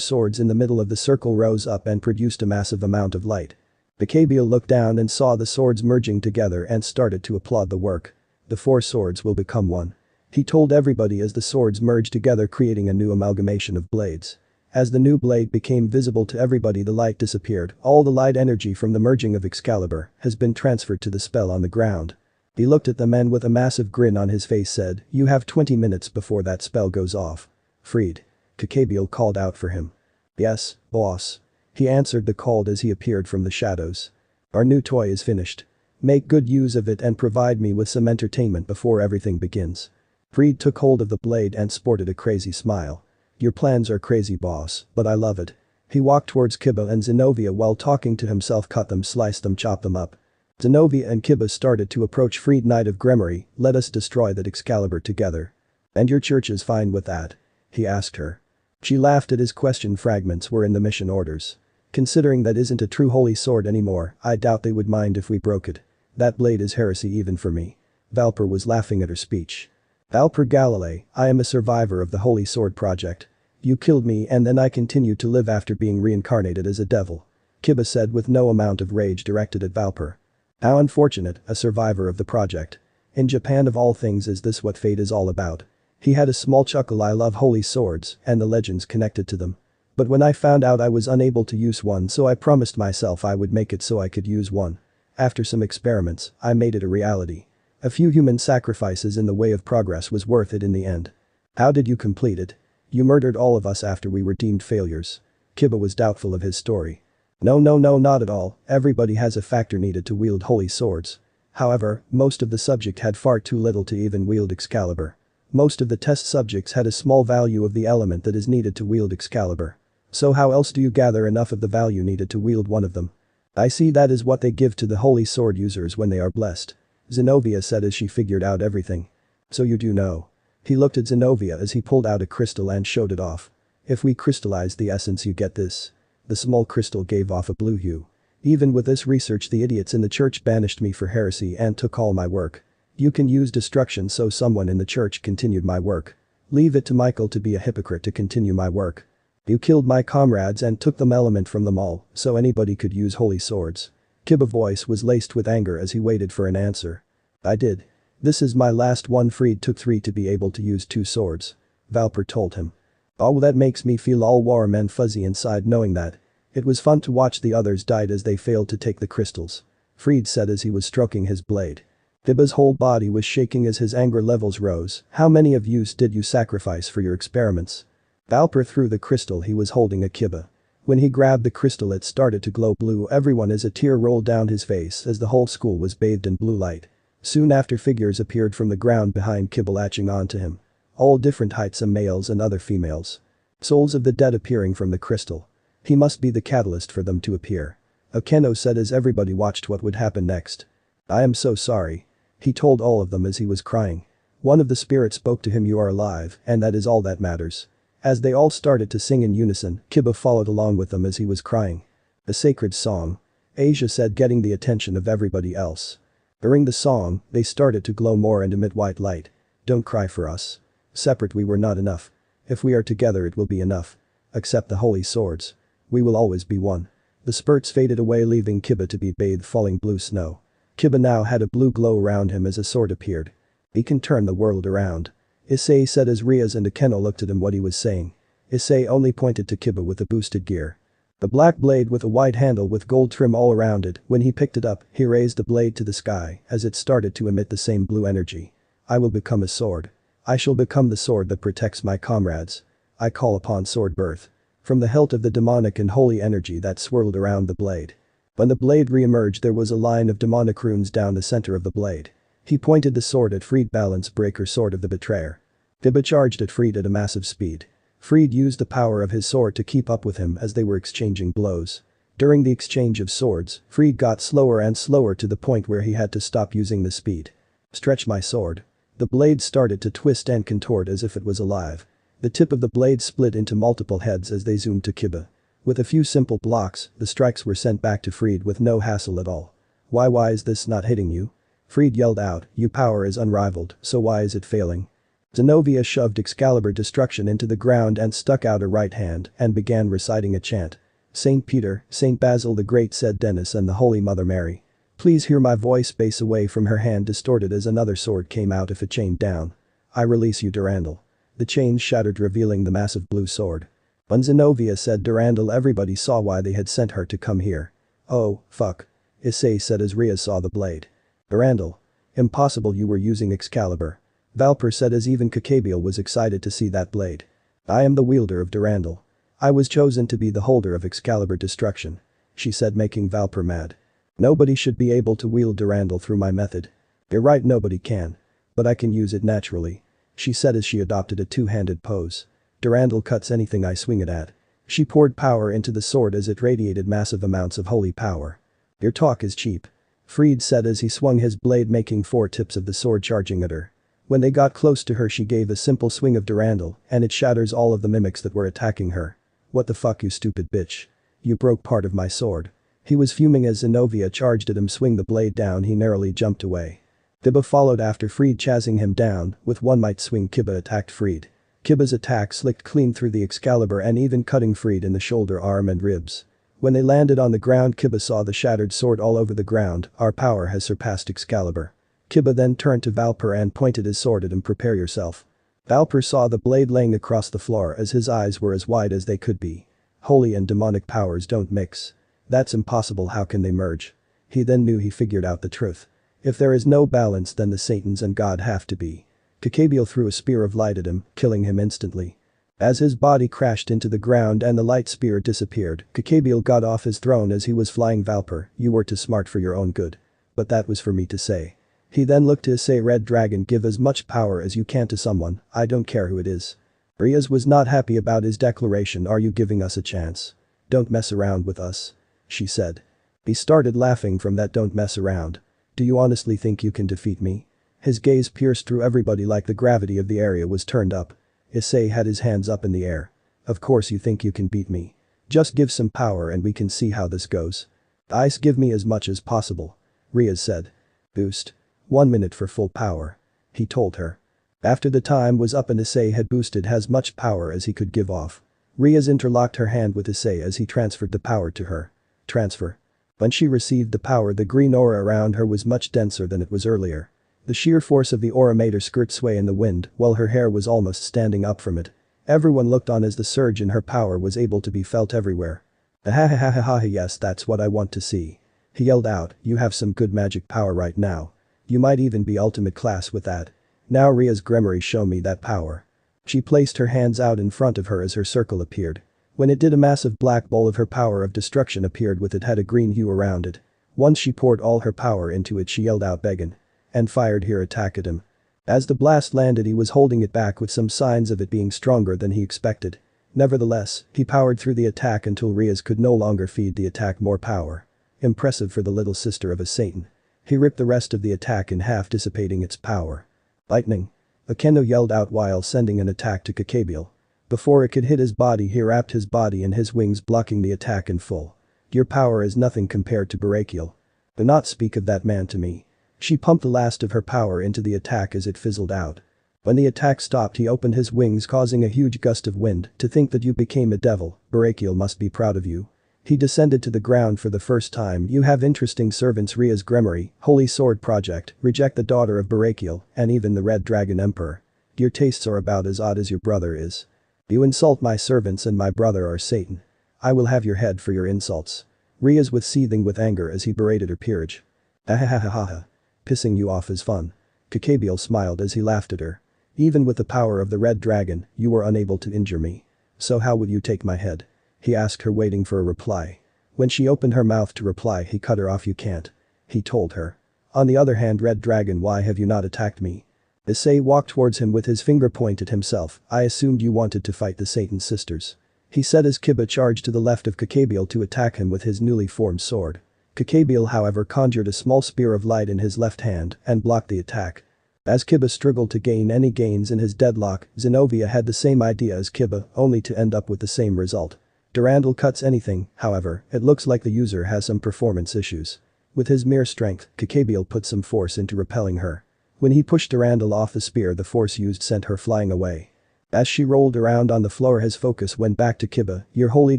swords in the middle of the circle rose up and produced a massive amount of light. Bacabia looked down and saw the swords merging together and started to applaud the work. The four swords will become one. He told everybody as the swords merged together, creating a new amalgamation of blades. As the new blade became visible to everybody, the light disappeared. All the light energy from the merging of Excalibur has been transferred to the spell on the ground. He looked at the men with a massive grin on his face, said, "You have 20 minutes before that spell goes off." Freed. Cacabiel called out for him. "Yes, boss." He answered the call as he appeared from the shadows. "Our new toy is finished. Make good use of it and provide me with some entertainment before everything begins." Freed took hold of the blade and sported a crazy smile. "Your plans are crazy, boss, but I love it." He walked towards Kiba and Zenobia while talking to himself, cut them, sliced them, chopped them up. Zenobia and Kiba started to approach Freed. "Knight of Gremory, let us destroy that Excalibur together." "And your church is fine with that?" he asked her. She laughed at his question. "Fragments were in the mission orders. Considering that isn't a true holy sword anymore, I doubt they would mind if we broke it. That blade is heresy even for me." Valper was laughing at her speech. "Valper Galilei, I am a survivor of the Holy Sword Project. You killed me and then I continued to live after being reincarnated as a devil," Kiba said with no amount of rage directed at Valper. "How unfortunate, a survivor of the project. In Japan of all things, is this what fate is all about?" He had a small chuckle. "I love holy swords and the legends connected to them. But when I found out I was unable to use one, so I promised myself I would make it so I could use one. After some experiments, I made it a reality. A few human sacrifices in the way of progress was worth it in the end." "How did you complete it?" "You murdered all of us after we were deemed failures." Kiba was doubtful of his story. No, not at all. Everybody has a factor needed to wield holy swords. However, most of the subject had far too little to even wield Excalibur. Most of the test subjects had a small value of the element that is needed to wield Excalibur. So how else do you gather enough of the value needed to wield one of them?" "I see, that is what they give to the holy sword users when they are blessed," Zenobia said as she figured out everything. "So you do know." He looked at Zenobia as he pulled out a crystal and showed it off. "If we crystallize the essence, you get this." The small crystal gave off a blue hue. "Even with this research, the idiots in the church banished me for heresy and took all my work. You can use destruction, so someone in the church continued my work. Leave it to Michael to be a hypocrite to continue my work. You killed my comrades and took the element from them all, so anybody could use holy swords." Kiba's voice was laced with anger as he waited for an answer. "I did. This is my last one." Freed took 3 to be able to use 2 swords. Valper told him. "Oh, that makes me feel all warm and fuzzy inside knowing that. It was fun to watch the others died as they failed to take the crystals," Freed said as he was stroking his blade. Kiba's whole body was shaking as his anger levels rose. "How many of you did you sacrifice for your experiments?" Valper threw the crystal he was holding at Kiba. When he grabbed the crystal, it started to glow blue everyone as a tear rolled down his face as the whole school was bathed in blue light. Soon after, figures appeared from the ground behind Kiba, latching onto him. All different heights, some males and other females. Souls of the dead appearing from the crystal. He must be the catalyst for them to appear. Okeno said as everybody watched what would happen next. "I am so sorry," he told all of them as he was crying. One of the spirits spoke to him. "You are alive, and that is all that matters." As they all started to sing in unison, Kiba followed along with them as he was crying. "A sacred song," Asia said, getting the attention of everybody else. During the song, they started to glow more and emit white light. "Don't cry for us. Separate we were not enough. If we are together it will be enough. Accept the holy swords. We will always be one." The spurts faded away, leaving Kiba to be bathed falling blue snow. Kiba now had a blue glow around him as a sword appeared. "He can turn the world around," Issei said as Riaz and Okeno looked at him what he was saying. Issei only pointed to Kiba with the boosted gear. The black blade with a white handle with gold trim all around it. When he picked it up, he raised the blade to the sky as it started to emit the same blue energy. "I will become a sword. I shall become the sword that protects my comrades. I call upon sword birth." From the hilt of the demonic and holy energy that swirled around the blade. When the blade re-emerged, there was a line of demonic runes down the center of the blade. He pointed the sword at Freed. "Balance breaker, sword of the betrayer." Kiba charged at Freed at a massive speed. Freed used the power of his sword to keep up with him as they were exchanging blows. During the exchange of swords, Freed got slower and slower to the point where he had to stop using the speed. "Stretch my sword." The blade started to twist and contort as if it was alive. The tip of the blade split into multiple heads as they zoomed to Kiba. With a few simple blocks, the strikes were sent back to Freed with no hassle at all. Why is this not hitting you?" Fried yelled out, your power is unrivaled, so why is it failing? Zenobia shoved Excalibur destruction into the ground and stuck out her right hand and began reciting a chant. Saint Peter, Saint Basil the Great, said Dennis, and the Holy Mother Mary. Please hear my voice. Bass away from her hand distorted as another sword came out of it, chained down. I release you, Durandal. The chains shattered, revealing the massive blue sword. When Zenobia said Durandal, everybody saw why they had sent her to come here. Oh, fuck. Issei said as Rhea saw the blade. Durandal. Impossible, you were using Excalibur. Valper said as even Cacabiel was excited to see that blade. I am the wielder of Durandal. I was chosen to be the holder of Excalibur destruction. She said, making Valper mad. Nobody should be able to wield Durandal through my method. You're right, nobody can. But I can use it naturally. She said as she adopted a two-handed pose. Durandal cuts anything I swing it at. She poured power into the sword as it radiated massive amounts of holy power. Your talk is cheap. Fried said as he swung his blade, making 4 tips of the sword charging at her. When they got close to her, she gave a simple swing of Durandal and it shatters all of the mimics that were attacking her. What the fuck, you stupid bitch. You broke part of my sword. He was fuming as Zenobia charged at him. Swing the blade down. He narrowly jumped away. Dibba followed after Fried, chasing him down. With one might swing, Kibba attacked Fried. Kibba's attack slicked clean through the Excalibur and even cutting Fried in the shoulder, arm and ribs. When they landed on the ground, Kibba saw the shattered sword all over the ground. Our power has surpassed Excalibur. Kibba then turned to Valper and pointed his sword at him. Prepare yourself. Valper saw the blade laying across the floor as his eyes were as wide as they could be. Holy and demonic powers don't mix. That's impossible, how can they merge? He then knew, he figured out the truth. If there is no balance, then the Satans and God have to be. Cacabiel threw a spear of light at him, killing him instantly. As his body crashed into the ground and the light spear disappeared, Cacabiel got off his throne as he was flying. Valper, you were too smart for your own good. But that was for me to say. He then looked to Issei. Red Dragon, give as much power as you can to someone, I don't care who it is. Rhea was not happy about his declaration. Are you giving us a chance? Don't mess around with us. She said. He started laughing from that don't mess around. Do you honestly think you can defeat me? His gaze pierced through everybody like the gravity of the area was turned up. Issei had his hands up in the air. Of course you think you can beat me. Just give some power and we can see how this goes. Ice, give me as much as possible. Rhea said. Boost. 1 minute for full power. He told her. After the time was up and Issei had boosted as much power as he could give off. Rhea interlocked her hand with Issei as he transferred the power to her. Transfer. When she received the power, the green aura around her was much denser than it was earlier. The sheer force of the aura made her skirt sway in the wind while her hair was almost standing up from it. Everyone looked on as the surge in her power was able to be felt everywhere. Ha, yes, that's what I want to see. He yelled out, you have some good magic power right now. You might even be ultimate class with that. Now Rhea's Gremory, show me that power. She placed her hands out in front of her as her circle appeared. When it did, a massive black bowl of her power of destruction appeared with it had a green hue around it. Once she poured all her power into it, she yelled out Beggin. And fired her attack at him. As the blast landed, he was holding it back with some signs of it being stronger than he expected. Nevertheless, he powered through the attack until Rhea's could no longer feed the attack more power. Impressive for the little sister of a Satan. He ripped the rest of the attack in half, dissipating its power. Lightning. Akeno yelled out while sending an attack to Cacabiel. Before it could hit his body, he wrapped his body in his wings, blocking the attack in full. Your power is nothing compared to Barakiel. Do not speak of that man to me. She pumped the last of her power into the attack as it fizzled out. When the attack stopped, he opened his wings, causing a huge gust of wind. To think that you became a devil, Barakiel must be proud of you. He descended to the ground for the first time. You have interesting servants. Rhea's Gremory, Holy Sword Project, reject the daughter of Barakiel, and even the Red Dragon Emperor. Your tastes are about as odd as your brother is. You insult my servants and my brother are Satan. I will have your head for your insults. Rhea was seething with anger as he berated her peerage. Ahahahaha. Pissing you off is fun. Cacabiel smiled as he laughed at her. Even with the power of the Red Dragon, you were unable to injure me. So how would you take my head? He asked her, waiting for a reply. When she opened her mouth to reply, he cut her off. You can't. He told her. On the other hand, Red Dragon, why have you not attacked me? Issei walked towards him with his finger pointed himself. I assumed you wanted to fight the Satan sisters. He said as Kibba charged to the left of Cacabiel to attack him with his newly formed sword. Cacabiel, however, conjured a small spear of light in his left hand and blocked the attack. As Kibba struggled to gain any gains in his deadlock, Zenobia had the same idea as Kibba, only to end up with the same result. Durandal cuts anything, however, it looks like the user has some performance issues. With his mere strength, Kakabiel put some force into repelling her. When he pushed Durandal off the spear, the force used sent her flying away. As she rolled around on the floor, his focus went back to Kiba. Your holy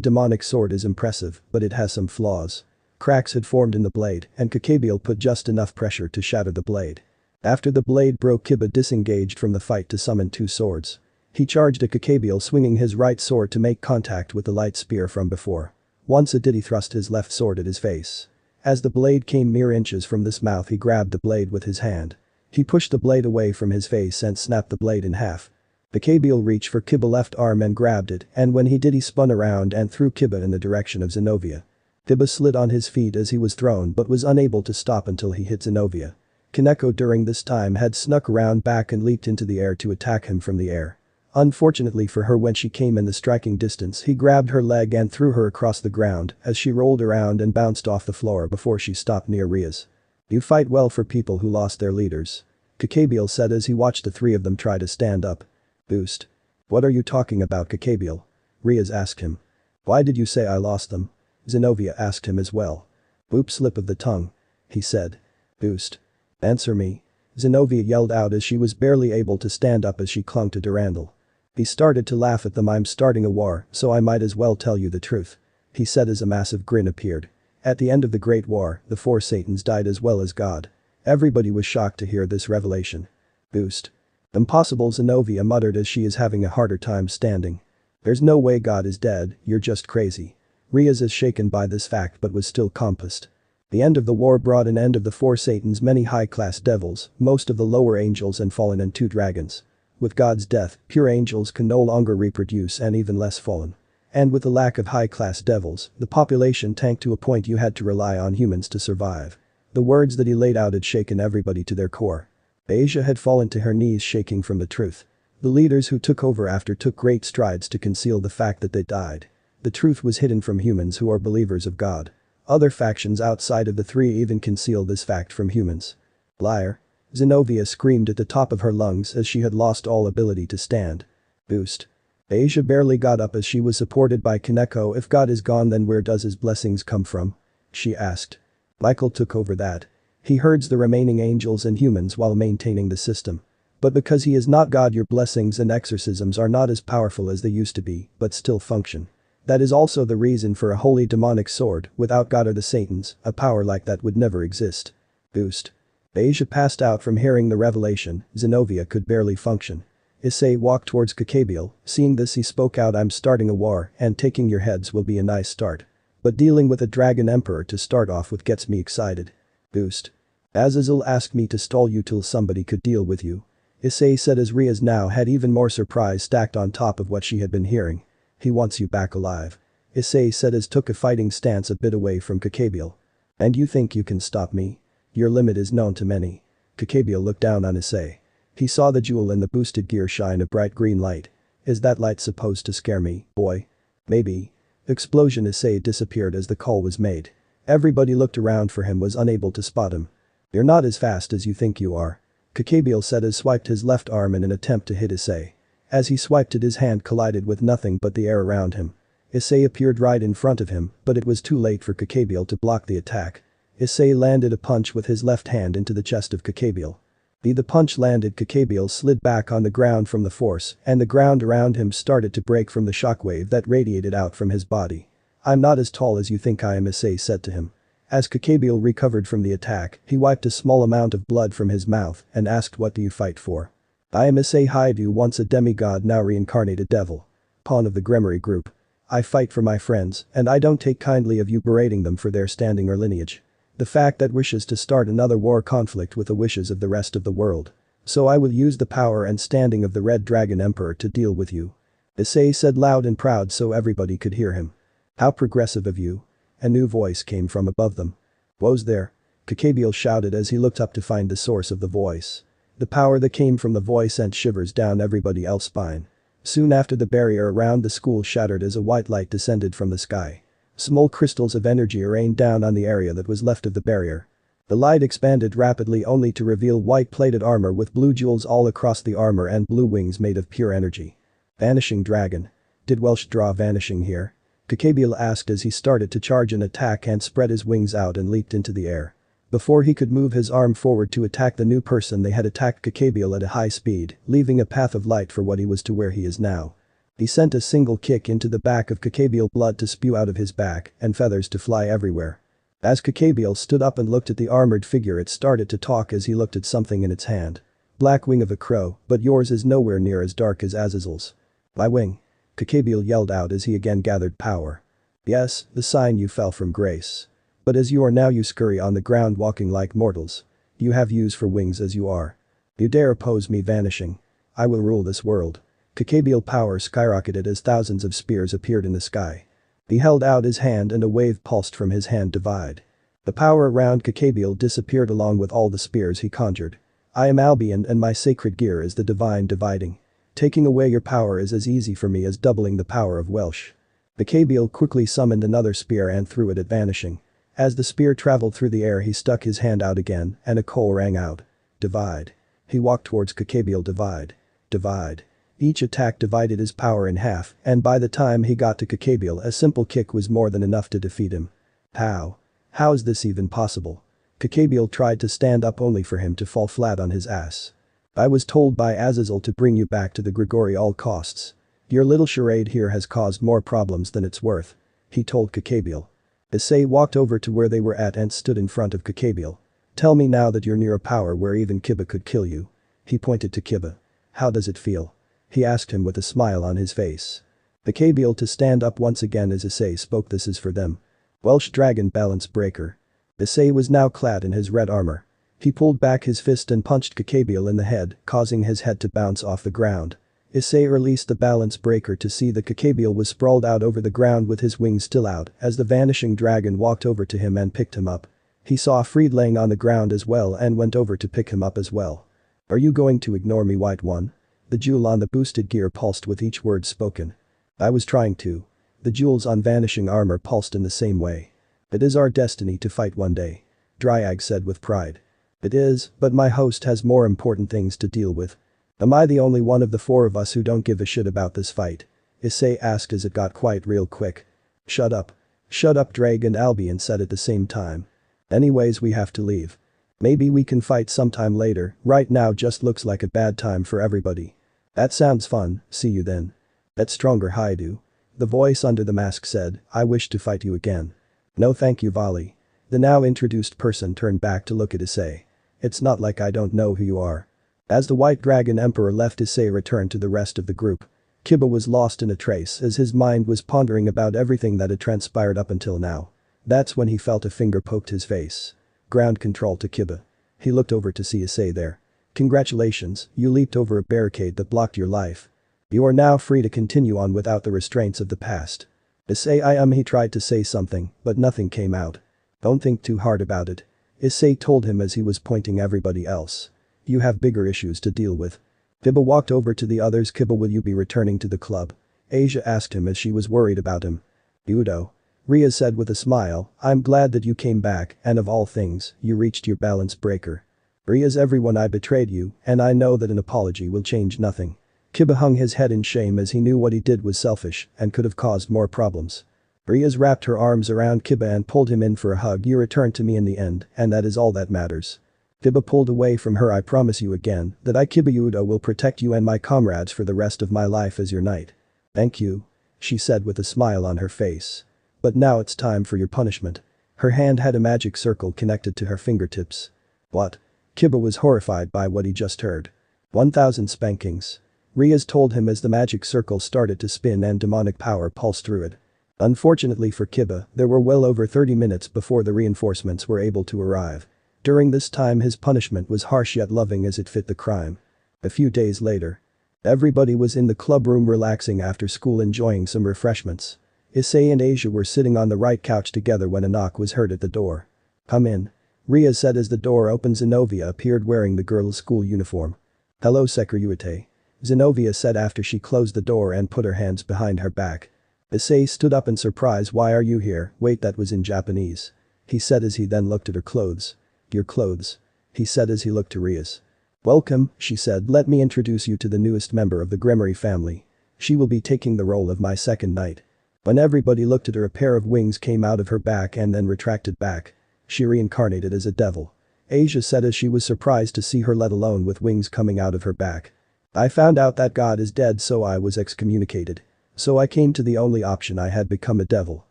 demonic sword is impressive, but it has some flaws. Cracks had formed in the blade, and Kakabiel put just enough pressure to shatter the blade. After the blade broke, Kiba disengaged from the fight to summon two swords. He charged at Kakabiel, swinging his right sword to make contact with the light spear from before. Once it did, he thrust his left sword at his face. As the blade came mere inches from his mouth, he grabbed the blade with his hand. He pushed the blade away from his face and snapped the blade in half. Kakabiel reached for Kiba's left arm and grabbed it, and when he did, he spun around and threw Kiba in the direction of Zenobia. Kiba slid on his feet as he was thrown but was unable to stop until he hit Zenobia. Kaneko during this time had snuck around back and leaped into the air to attack him from the air. Unfortunately for her, when she came in the striking distance, he grabbed her leg and threw her across the ground as she rolled around and bounced off the floor before she stopped near Ria's. You fight well for people who lost their leaders, Kakabiel said as he watched the three of them try to stand up. Boost. What are you talking about, Kakabiel? Riaz asked him. Why did you say I lost them? Zenobia asked him as well. Boop, slip of the tongue, he said. Boost. Answer me. Zenobia yelled out as she was barely able to stand up as she clung to Durandal. He started to laugh at them. I'm starting a war, so I might as well tell you the truth, he said as a massive grin appeared. At the end of the Great War, the four Satans died as well as God. Everybody was shocked to hear this revelation. Boost. Impossible, Zenobia muttered as she is having a harder time standing. There's no way God is dead, you're just crazy. Riaz is shaken by this fact but was still composed. The end of the war brought an end of the four Satans, many high-class devils, most of the lower angels and fallen, and two dragons. With God's death, pure angels can no longer reproduce and even less fallen. And with the lack of high-class devils, the population tanked to a point you had to rely on humans to survive. The words that he laid out had shaken everybody to their core. Asia had fallen to her knees, shaking from the truth. The leaders who took over after took great strides to conceal the fact that they died. The truth was hidden from humans who are believers of God. Other factions outside of the three even conceal this fact from humans. Liar. Zenobia screamed at the top of her lungs as she had lost all ability to stand. Boost. Asia barely got up as she was supported by Kaneko. If God is gone, then where does his blessings come from? She asked. Michael took over that. He herds the remaining angels and humans while maintaining the system. But because he is not God, your blessings and exorcisms are not as powerful as they used to be, but still function. That is also the reason for a holy demonic sword. Without God or the Satans, a power like that would never exist. Boost. Asia passed out from hearing the revelation. Zenobia could barely function. Issei walked towards Kakabiel. Seeing this, he spoke out, I'm starting a war, and taking your heads will be a nice start. But dealing with a dragon emperor to start off with gets me excited. Boost. Azazel asked me to stall you till somebody could deal with you, Issei said as Riaz now had even more surprise stacked on top of what she had been hearing. He wants you back alive, Issei said as took a fighting stance a bit away from Kakabiel. And you think you can stop me? Your limit is known to many. Kakabiel looked down on Issei. He saw the jewel in the boosted gear shine a bright green light. Is that light supposed to scare me, boy? Maybe. Explosion. Issei disappeared as the call was made. Everybody looked around for him, was unable to spot him. You're not as fast as you think you are, Kakabiel said as swiped his left arm in an attempt to hit Issei. As he swiped it, his hand collided with nothing but the air around him. Issei appeared right in front of him, but it was too late for Kakabiel to block the attack. Issei landed a punch with his left hand into the chest of Kakabiel. The punch landed, Kakabiel slid back on the ground from the force, and the ground around him started to break from the shockwave that radiated out from his body. I'm not as tall as you think I am, Issei said to him. As Kakabiel recovered from the attack, he wiped a small amount of blood from his mouth and asked, what do you fight for? I am Issei Haidu, once a demigod, now reincarnated devil. Pawn of the Gremory group. I fight for my friends, and I don't take kindly of you berating them for their standing or lineage. The fact that wishes to start another war conflict with the wishes of the rest of the world. So I will use the power and standing of the Red Dragon Emperor to deal with you, Issei said loud and proud so everybody could hear him. How progressive of you. A new voice came from above them. Woes there? Kakabiel shouted as he looked up to find the source of the voice. The power that came from the voice sent shivers down everybody else's spine. Soon after, the barrier around the school shattered as a white light descended from the sky. Small crystals of energy rained down on the area that was left of the barrier. The light expanded rapidly only to reveal white-plated armor with blue jewels all across the armor and blue wings made of pure energy. Vanishing dragon. Did Welsh draw vanishing here? Kakabiel asked as he started to charge an attack and spread his wings out and leaped into the air. Before he could move his arm forward to attack the new person, they had attacked Kakabiel at a high speed, leaving a path of light for what he was to where he is now. He sent a single kick into the back of Kakabiel, blood to spew out of his back and feathers to fly everywhere. As Kakabiel stood up and looked at the armored figure, it started to talk as he looked at something in its hand. Black wing of a crow, but yours is nowhere near as dark as Azazel's. My wing. Kakabiel yelled out as he again gathered power. Yes, the sign you fell from grace. But as you are now, you scurry on the ground walking like mortals. You have use for wings as you are. You dare oppose me vanishing. I will rule this world. Kakabiel power skyrocketed as thousands of spears appeared in the sky. He held out his hand and a wave pulsed from his hand divide. The power around Kakabiel disappeared along with all the spears he conjured. I am Albion and my sacred gear is the divine dividing. Taking away your power is as easy for me as doubling the power of Welsh. Kakabiel quickly summoned another spear and threw it at vanishing. As the spear traveled through the air, he stuck his hand out again and a call rang out. Divide. He walked towards Kakabiel. Divide. Divide. Each attack divided his power in half, and by the time he got to Kakabiel, a simple kick was more than enough to defeat him. How? How is this even possible? Kakabiel tried to stand up only for him to fall flat on his ass. I was told by Azazel to bring you back to the Grigori all costs. Your little charade here has caused more problems than it's worth, he told Kakabiel. Issei walked over to where they were at and stood in front of Kakabiel. Tell me now that you're near a power where even Kiba could kill you. He pointed to Kiba. How does it feel? He asked him with a smile on his face. Kakabiel to stand up once again as Issei spoke. This is for them. Welsh Dragon Balance Breaker. Issei was now clad in his red armor. He pulled back his fist and punched Kakabiel in the head, causing his head to bounce off the ground. Issei released the balance breaker to see that Kakabiel was sprawled out over the ground with his wings still out as the vanishing dragon walked over to him and picked him up. He saw Fried laying on the ground as well and went over to pick him up as well. Are you going to ignore me, White One? The jewel on the boosted gear pulsed with each word spoken. I was trying to. The jewels on vanishing armor pulsed in the same way. It is our destiny to fight one day. Dryag said with pride. It is, but my host has more important things to deal with. Am I the only one of the four of us who don't give a shit about this fight? Issei asked as it got quiet real quick. Shut up. Shut up, Drag and Albion said at the same time. Anyways, we have to leave. Maybe we can fight sometime later, right now just looks like a bad time for everybody. That sounds fun, see you then. That's stronger, Haidu. The voice under the mask said, I wish to fight you again. No thank you, Vali. The now introduced person turned back to look at Issei. It's not like I don't know who you are. As the White Dragon Emperor left, Issei returned to the rest of the group. Kiba was lost in a trace as his mind was pondering about everything that had transpired up until now. That's when he felt a finger poked his face. Ground control to Kiba. He looked over to see Issei there. Congratulations, you leaped over a barricade that blocked your life. You are now free to continue on without the restraints of the past. Issei he tried to say something, but nothing came out. Don't think too hard about it. Issei told him as he was pointing everybody else. You have bigger issues to deal with. Kiba walked over to the others. Kiba, will you be returning to the club? Asia asked him as she was worried about him. Udo. Ria said with a smile, I'm glad that you came back and of all things, you reached your balance breaker. Ria's everyone, I betrayed you and I know that an apology will change nothing. Kiba hung his head in shame as he knew what he did was selfish and could have caused more problems. Ria's wrapped her arms around Kiba and pulled him in for a hug. You returned to me in the end and that is all that matters. Kiba pulled away from her. I promise you again that I Kiba Udo will protect you and my comrades for the rest of my life as your knight. Thank you, she said with a smile on her face. But now it's time for your punishment. Her hand had a magic circle connected to her fingertips. What? Kiba was horrified by what he just heard. 1,000 spankings. Riaz told him as the magic circle started to spin and demonic power pulsed through it. Unfortunately for Kiba, there were well over 30 minutes before the reinforcements were able to arrive. During this time his punishment was harsh yet loving as it fit the crime. A few days later. Everybody was in the club room relaxing after school, enjoying some refreshments. Issei and Asia were sitting on the right couch together when a knock was heard at the door. Come in. Ria said as the door opened. Zenobia appeared wearing the girl's school uniform. Hello Sekiruite. Zenobia said after she closed the door and put her hands behind her back. Issei stood up in surprise. Why are you here? Wait, that was in Japanese. He said as he then looked at her clothes. Your clothes. He said as he looked to Riaz. Welcome, she said. Let me introduce you to the newest member of the Gremory family. She will be taking the role of my second knight. When everybody looked at her, a pair of wings came out of her back and then retracted back. She reincarnated as a devil. Asia said as she was surprised to see her, let alone with wings coming out of her back. I found out that God is dead, so I was excommunicated. So I came to the only option I had, become a devil.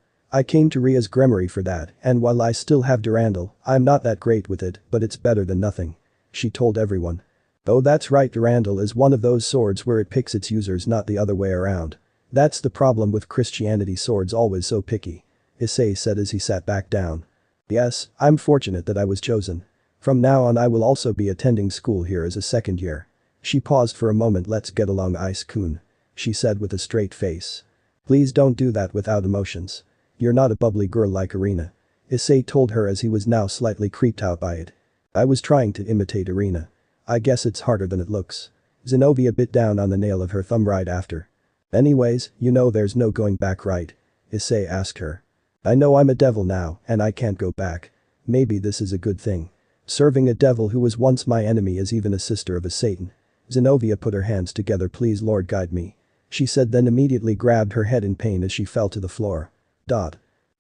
I came to Ria's Gremory for that, and while I still have Durandal, I'm not that great with it, but it's better than nothing. She told everyone. Oh, that's right, Durandal is one of those swords where it picks its users, not the other way around. That's the problem with Christianity, swords always so picky. Issei said as he sat back down. Yes, I'm fortunate that I was chosen. From now on I will also be attending school here as a second year. She paused for a moment. Let's get along, Ice-kun. She said with a straight face. Please don't do that without emotions. You're not a bubbly girl like Irina. Issei told her as he was now slightly creeped out by it. I was trying to imitate Irina. I guess it's harder than it looks. Zenobia bit down on the nail of her thumb right after. Anyways, you know there's no going back, right? Issei asked her. I know I'm a devil now, and I can't go back. Maybe this is a good thing. Serving a devil who was once my enemy is even a sister of a Satan. Zenobia put her hands together. Please Lord guide me. She said, then immediately grabbed her head in pain as she fell to the floor.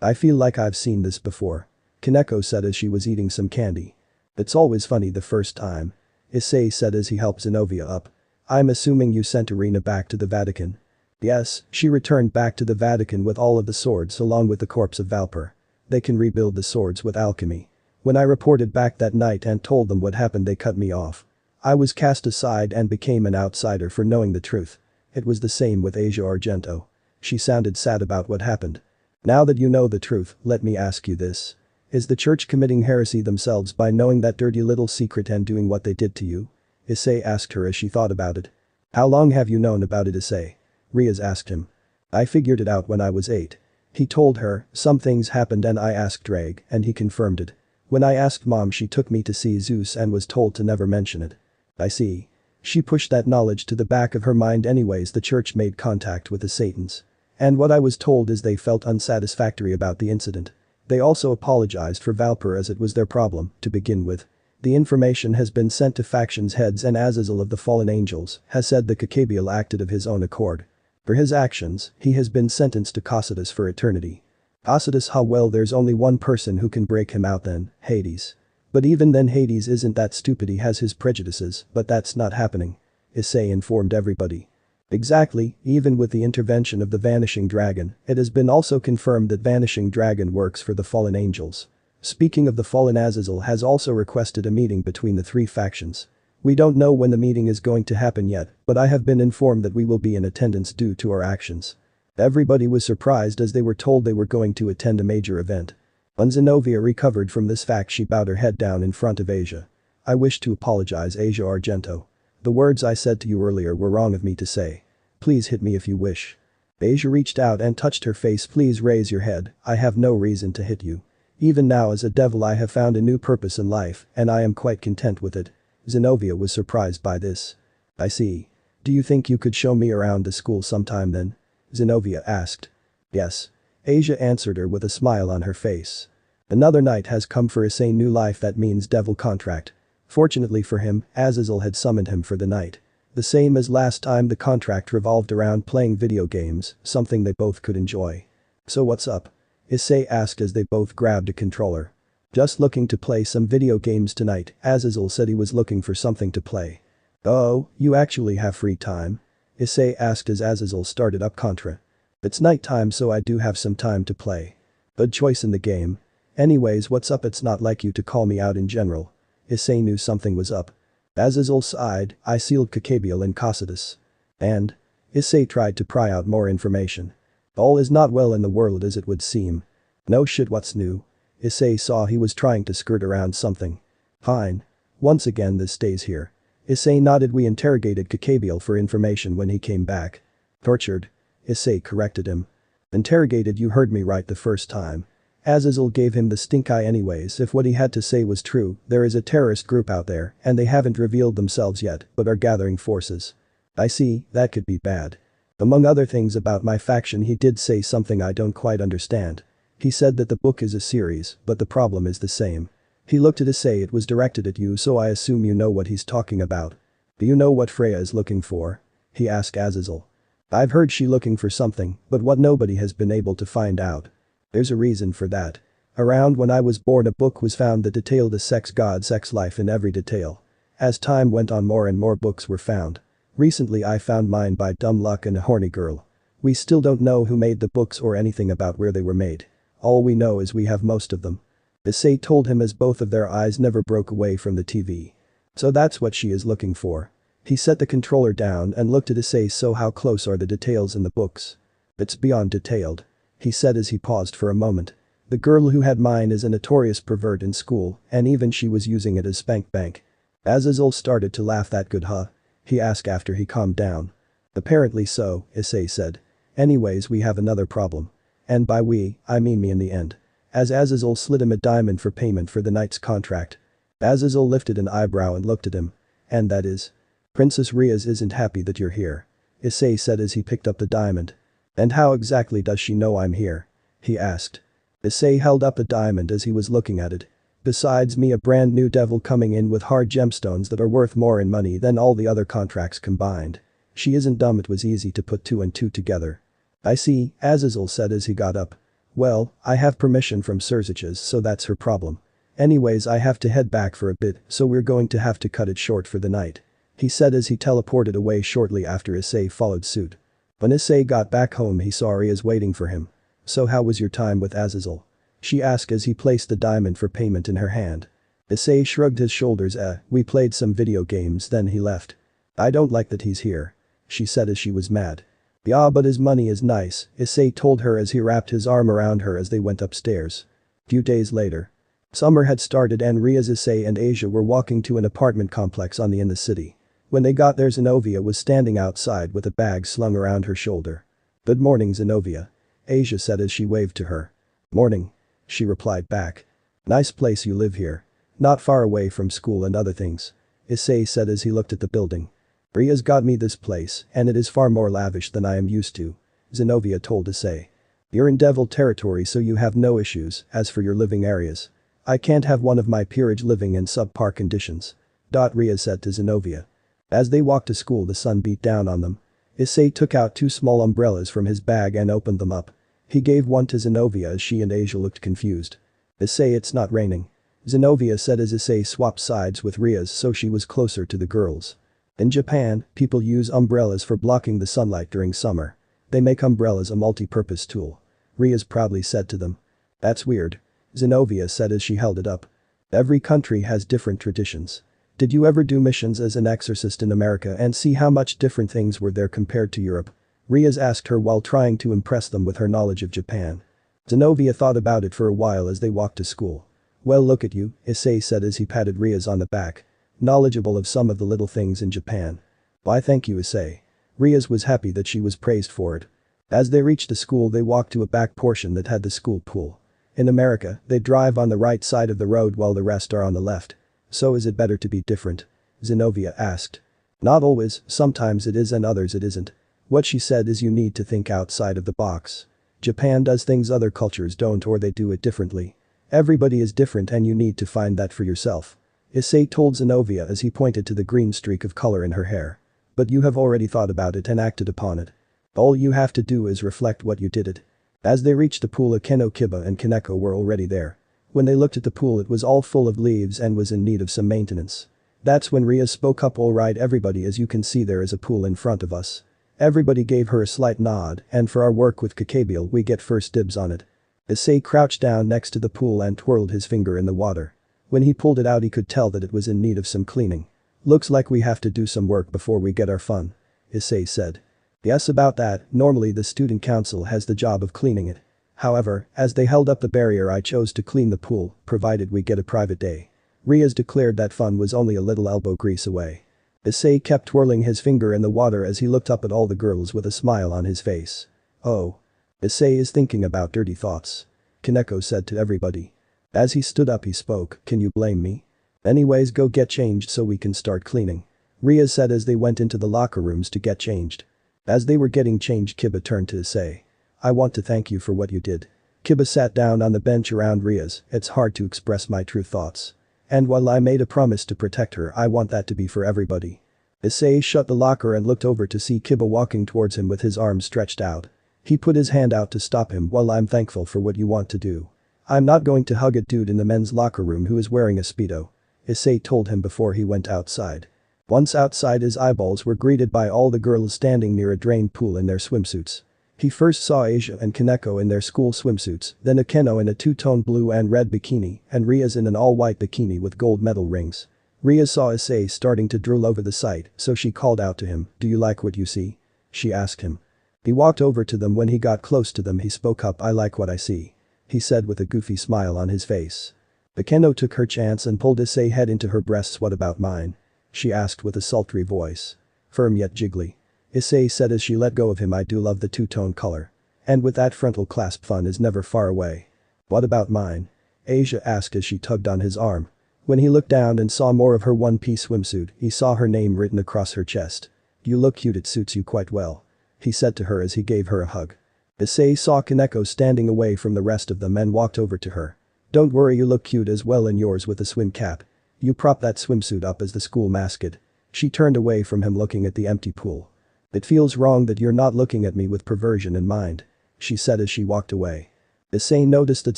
I feel like I've seen this before. Kaneko said as she was eating some candy. It's always funny the first time. Issei said as he helped Zenobia up. I'm assuming you sent Irina back to the Vatican. Yes, she returned back to the Vatican with all of the swords along with the corpse of Valper. They can rebuild the swords with alchemy. When I reported back that night and told them what happened, they cut me off. I was cast aside and became an outsider for knowing the truth. It was the same with Asia Argento. She sounded sad about what happened. Now that you know the truth, let me ask you this. Is the church committing heresy themselves by knowing that dirty little secret and doing what they did to you? Issei asked her as she thought about it. How long have you known about it, Issei? Riaz asked him. I figured it out when I was 8. He told her, some things happened and I asked Drake and he confirmed it. When I asked Mom, she took me to see Zeus and was told to never mention it. I see. She pushed that knowledge to the back of her mind. Anyways, the church made contact with the Satans. And what I was told is they felt unsatisfactory about the incident. They also apologized for Valper as it was their problem to begin with. The information has been sent to factions heads and Azazel of the Fallen Angels has said the Kakabiel acted of his own accord. For his actions, he has been sentenced to Cocytus for eternity. Cocytus, how well, there's only one person who can break him out then, Hades. But even then Hades isn't that stupid, he has his prejudices, but that's not happening. Issei informed everybody. Exactly, even with the intervention of the Vanishing Dragon, it has been also confirmed that Vanishing Dragon works for the Fallen Angels. Speaking of the Fallen, Azazel has also requested a meeting between the 3 factions. We don't know when the meeting is going to happen yet, but I have been informed that we will be in attendance due to our actions. Everybody was surprised as they were told they were going to attend a major event. When Zenobia recovered from this fact, she bowed her head down in front of Asia. I wish to apologize, Asia Argento. The words I said to you earlier were wrong of me to say. Please hit me if you wish. Asia reached out and touched her face. Please raise your head, I have no reason to hit you. Even now as a devil I have found a new purpose in life and I am quite content with it. Zenobia was surprised by this. I see. Do you think you could show me around the school sometime then? Zenobia asked. Yes. Asia answered her with a smile on her face. Another night has come for Issei. New life, that means devil contract. Fortunately for him, Azazel had summoned him for the night. The same as last time, the contract revolved around playing video games, something they both could enjoy. So what's up? Issei asked as they both grabbed a controller. Just looking to play some video games tonight, Azazel said he was looking for something to play. Oh, you actually have free time? Issei asked as Azazel started up Contra. It's nighttime so I do have some time to play. Good choice in the game. Anyways, what's up? It's not like you to call me out in general. Issei knew something was up. Azazel sighed. I sealed Kakabiel and Cocytus. And? Issei tried to pry out more information. All is not well in the world as it would seem. No shit, what's new? Issei saw he was trying to skirt around something. Fine. Once again this stays here. Issei nodded. We interrogated Kakabiel for information when he came back. Tortured. Issei corrected him. Interrogated, you heard me right the first time. Azazel gave him the stink eye. Anyways, if what he had to say was true, there is a terrorist group out there and they haven't revealed themselves yet but are gathering forces. I see, that could be bad. Among other things about my faction, he did say something I don't quite understand. He said that the book is a series, but the problem is the same. He looked at Issei. It was directed at you, so I assume you know what he's talking about. Do you know what Freya is looking for? He asked Azazel. I've heard she looking for something, but what nobody has been able to find out. There's a reason for that. Around when I was born a book was found that detailed the sex god sex life in every detail. As time went on more and more books were found. Recently I found mine by dumb luck and a horny girl. We still don't know who made the books or anything about where they were made. All we know is we have most of them. Issei told him as both of their eyes never broke away from the TV. So that's what she is looking for. He set the controller down and looked at Issei. So how close are the details in the books? It's beyond detailed. He said as he paused for a moment. The girl who had mine is a notorious pervert in school and even she was using it as spank bank. Azazel started to laugh. That good huh? He asked after he calmed down. Apparently so, Issei said. Anyways we have another problem. And by we, I mean me in the end. As Azazel slid him a diamond for payment for the night's contract. Azazel lifted an eyebrow and looked at him. And that is? Princess Riaz isn't happy that you're here. Issei said as he picked up the diamond. And how exactly does she know I'm here? He asked. Issei held up a diamond as he was looking at it. Besides me a brand new devil coming in with hard gemstones that are worth more in money than all the other contracts combined. She isn't dumb. It was easy to put two and two together. I see, Azazel said as he got up. Well, I have permission from Surzich's so that's her problem. Anyways I have to head back for a bit so we're going to have to cut it short for the night. He said as he teleported away shortly after Issei followed suit. When Issei got back home he saw Riaz waiting for him. So how was your time with Azazel? She asked as he placed the diamond for payment in her hand. Issei shrugged his shoulders. We played some video games then he left. I don't like that he's here. She said as she was mad. Yeah but his money is nice, Issei told her as he wrapped his arm around her as they went upstairs. Few days later. Summer had started and Riaz, Issei and Asia were walking to an apartment complex in the city. When they got there Zenobia was standing outside with a bag slung around her shoulder. Good morning Zenobia. Asia said as she waved to her. Morning. She replied back. Nice place you live here. Not far away from school and other things. Issei said as he looked at the building. Riaz got me this place and it is far more lavish than I am used to. Zenobia told Issei. You're in devil territory so you have no issues. As for your living areas. I can't have one of my peerage living in subpar conditions. Riaz said to Zenobia. As they walked to school the sun beat down on them. Issei took out two small umbrellas from his bag and opened them up. He gave one to Zenobia as she and Asia looked confused. Issei it's not raining. Zenobia said as Issei swapped sides with Riaz so she was closer to the girls. In Japan, people use umbrellas for blocking the sunlight during summer. They make umbrellas a multi-purpose tool. Riaz proudly said to them. That's weird. Zenobia said as she held it up. Every country has different traditions. Did you ever do missions as an exorcist in America and see how much different things were there compared to Europe? Riaz asked her while trying to impress them with her knowledge of Japan. Zenobia thought about it for a while as they walked to school. Well look at you, Issei said as he patted Riaz on the back. Knowledgeable of some of the little things in Japan. Why thank you Issei. Riaz was happy that she was praised for it. As they reached the school they walked to a back portion that had the school pool. In America, they drive on the right side of the road while the rest are on the left. So is it better to be different? Zenobia asked. Not always, sometimes it is and others it isn't. What she said is you need to think outside of the box. Japan does things other cultures don't or they do it differently. Everybody is different and you need to find that for yourself. Issei told Zenobia as he pointed to the green streak of color in her hair. But you have already thought about it and acted upon it. All you have to do is reflect what you did it. As they reached the pool Akeno Kiba and Kaneko were already there. When they looked at the pool it was all full of leaves and was in need of some maintenance. That's when Riaz spoke up. Alright everybody as you can see there is a pool in front of us. Everybody gave her a slight nod and for our work with Kakabiel we get first dibs on it. Issei crouched down next to the pool and twirled his finger in the water. When he pulled it out he could tell that it was in need of some cleaning. Looks like we have to do some work before we get our fun. Issei said. Yes about that, normally the student council has the job of cleaning it. However, as they held up the barrier I chose to clean the pool, provided we get a private day. Riaz declared that fun was only a little elbow grease away. Issei kept twirling his finger in the water as he looked up at all the girls with a smile on his face. Oh. Issei is thinking about dirty thoughts. Kaneko said to everybody. As he stood up he spoke, can you blame me? Anyways go get changed so we can start cleaning. Riaz said as they went into the locker rooms to get changed. As they were getting changed Kiba turned to Issei. I want to thank you for what you did. Kiba sat down on the bench around Riaz. It's hard to express my true thoughts. And while I made a promise to protect her I want that to be for everybody. Issei shut the locker and looked over to see Kiba walking towards him with his arms stretched out. He put his hand out to stop him. While I'm thankful for what you want to do. I'm not going to hug a dude in the men's locker room who is wearing a Speedo. Issei told him before he went outside. Once outside, his eyeballs were greeted by all the girls standing near a drain pool in their swimsuits. He first saw Asia and Kaneko in their school swimsuits, then Akeno in a two-tone blue and red bikini, and Riaz in an all-white bikini with gold medal rings. Riaz saw Issei starting to drool over the sight, so she called out to him, "Do you like what you see?" she asked him. He walked over to them. When he got close to them, he spoke up, "I like what I see," he said with a goofy smile on his face. Akeno took her chance and pulled Issei's head into her breasts. "What about mine?" she asked with a sultry voice. Firm yet jiggly. Issei said as she let go of him, "I do love the two-tone color. And with that frontal clasp, fun is never far away." "What about mine?" Asia asked as she tugged on his arm. When he looked down and saw more of her one-piece swimsuit, he saw her name written across her chest. "You look cute, it suits you quite well," he said to her as he gave her a hug. Issei saw Kaneko standing away from the rest of them and walked over to her. "Don't worry, you look cute as well in yours with a swim cap. You prop that swimsuit up as the school mascot." She turned away from him looking at the empty pool. "It feels wrong that you're not looking at me with perversion in mind," she said as she walked away. Issei noticed that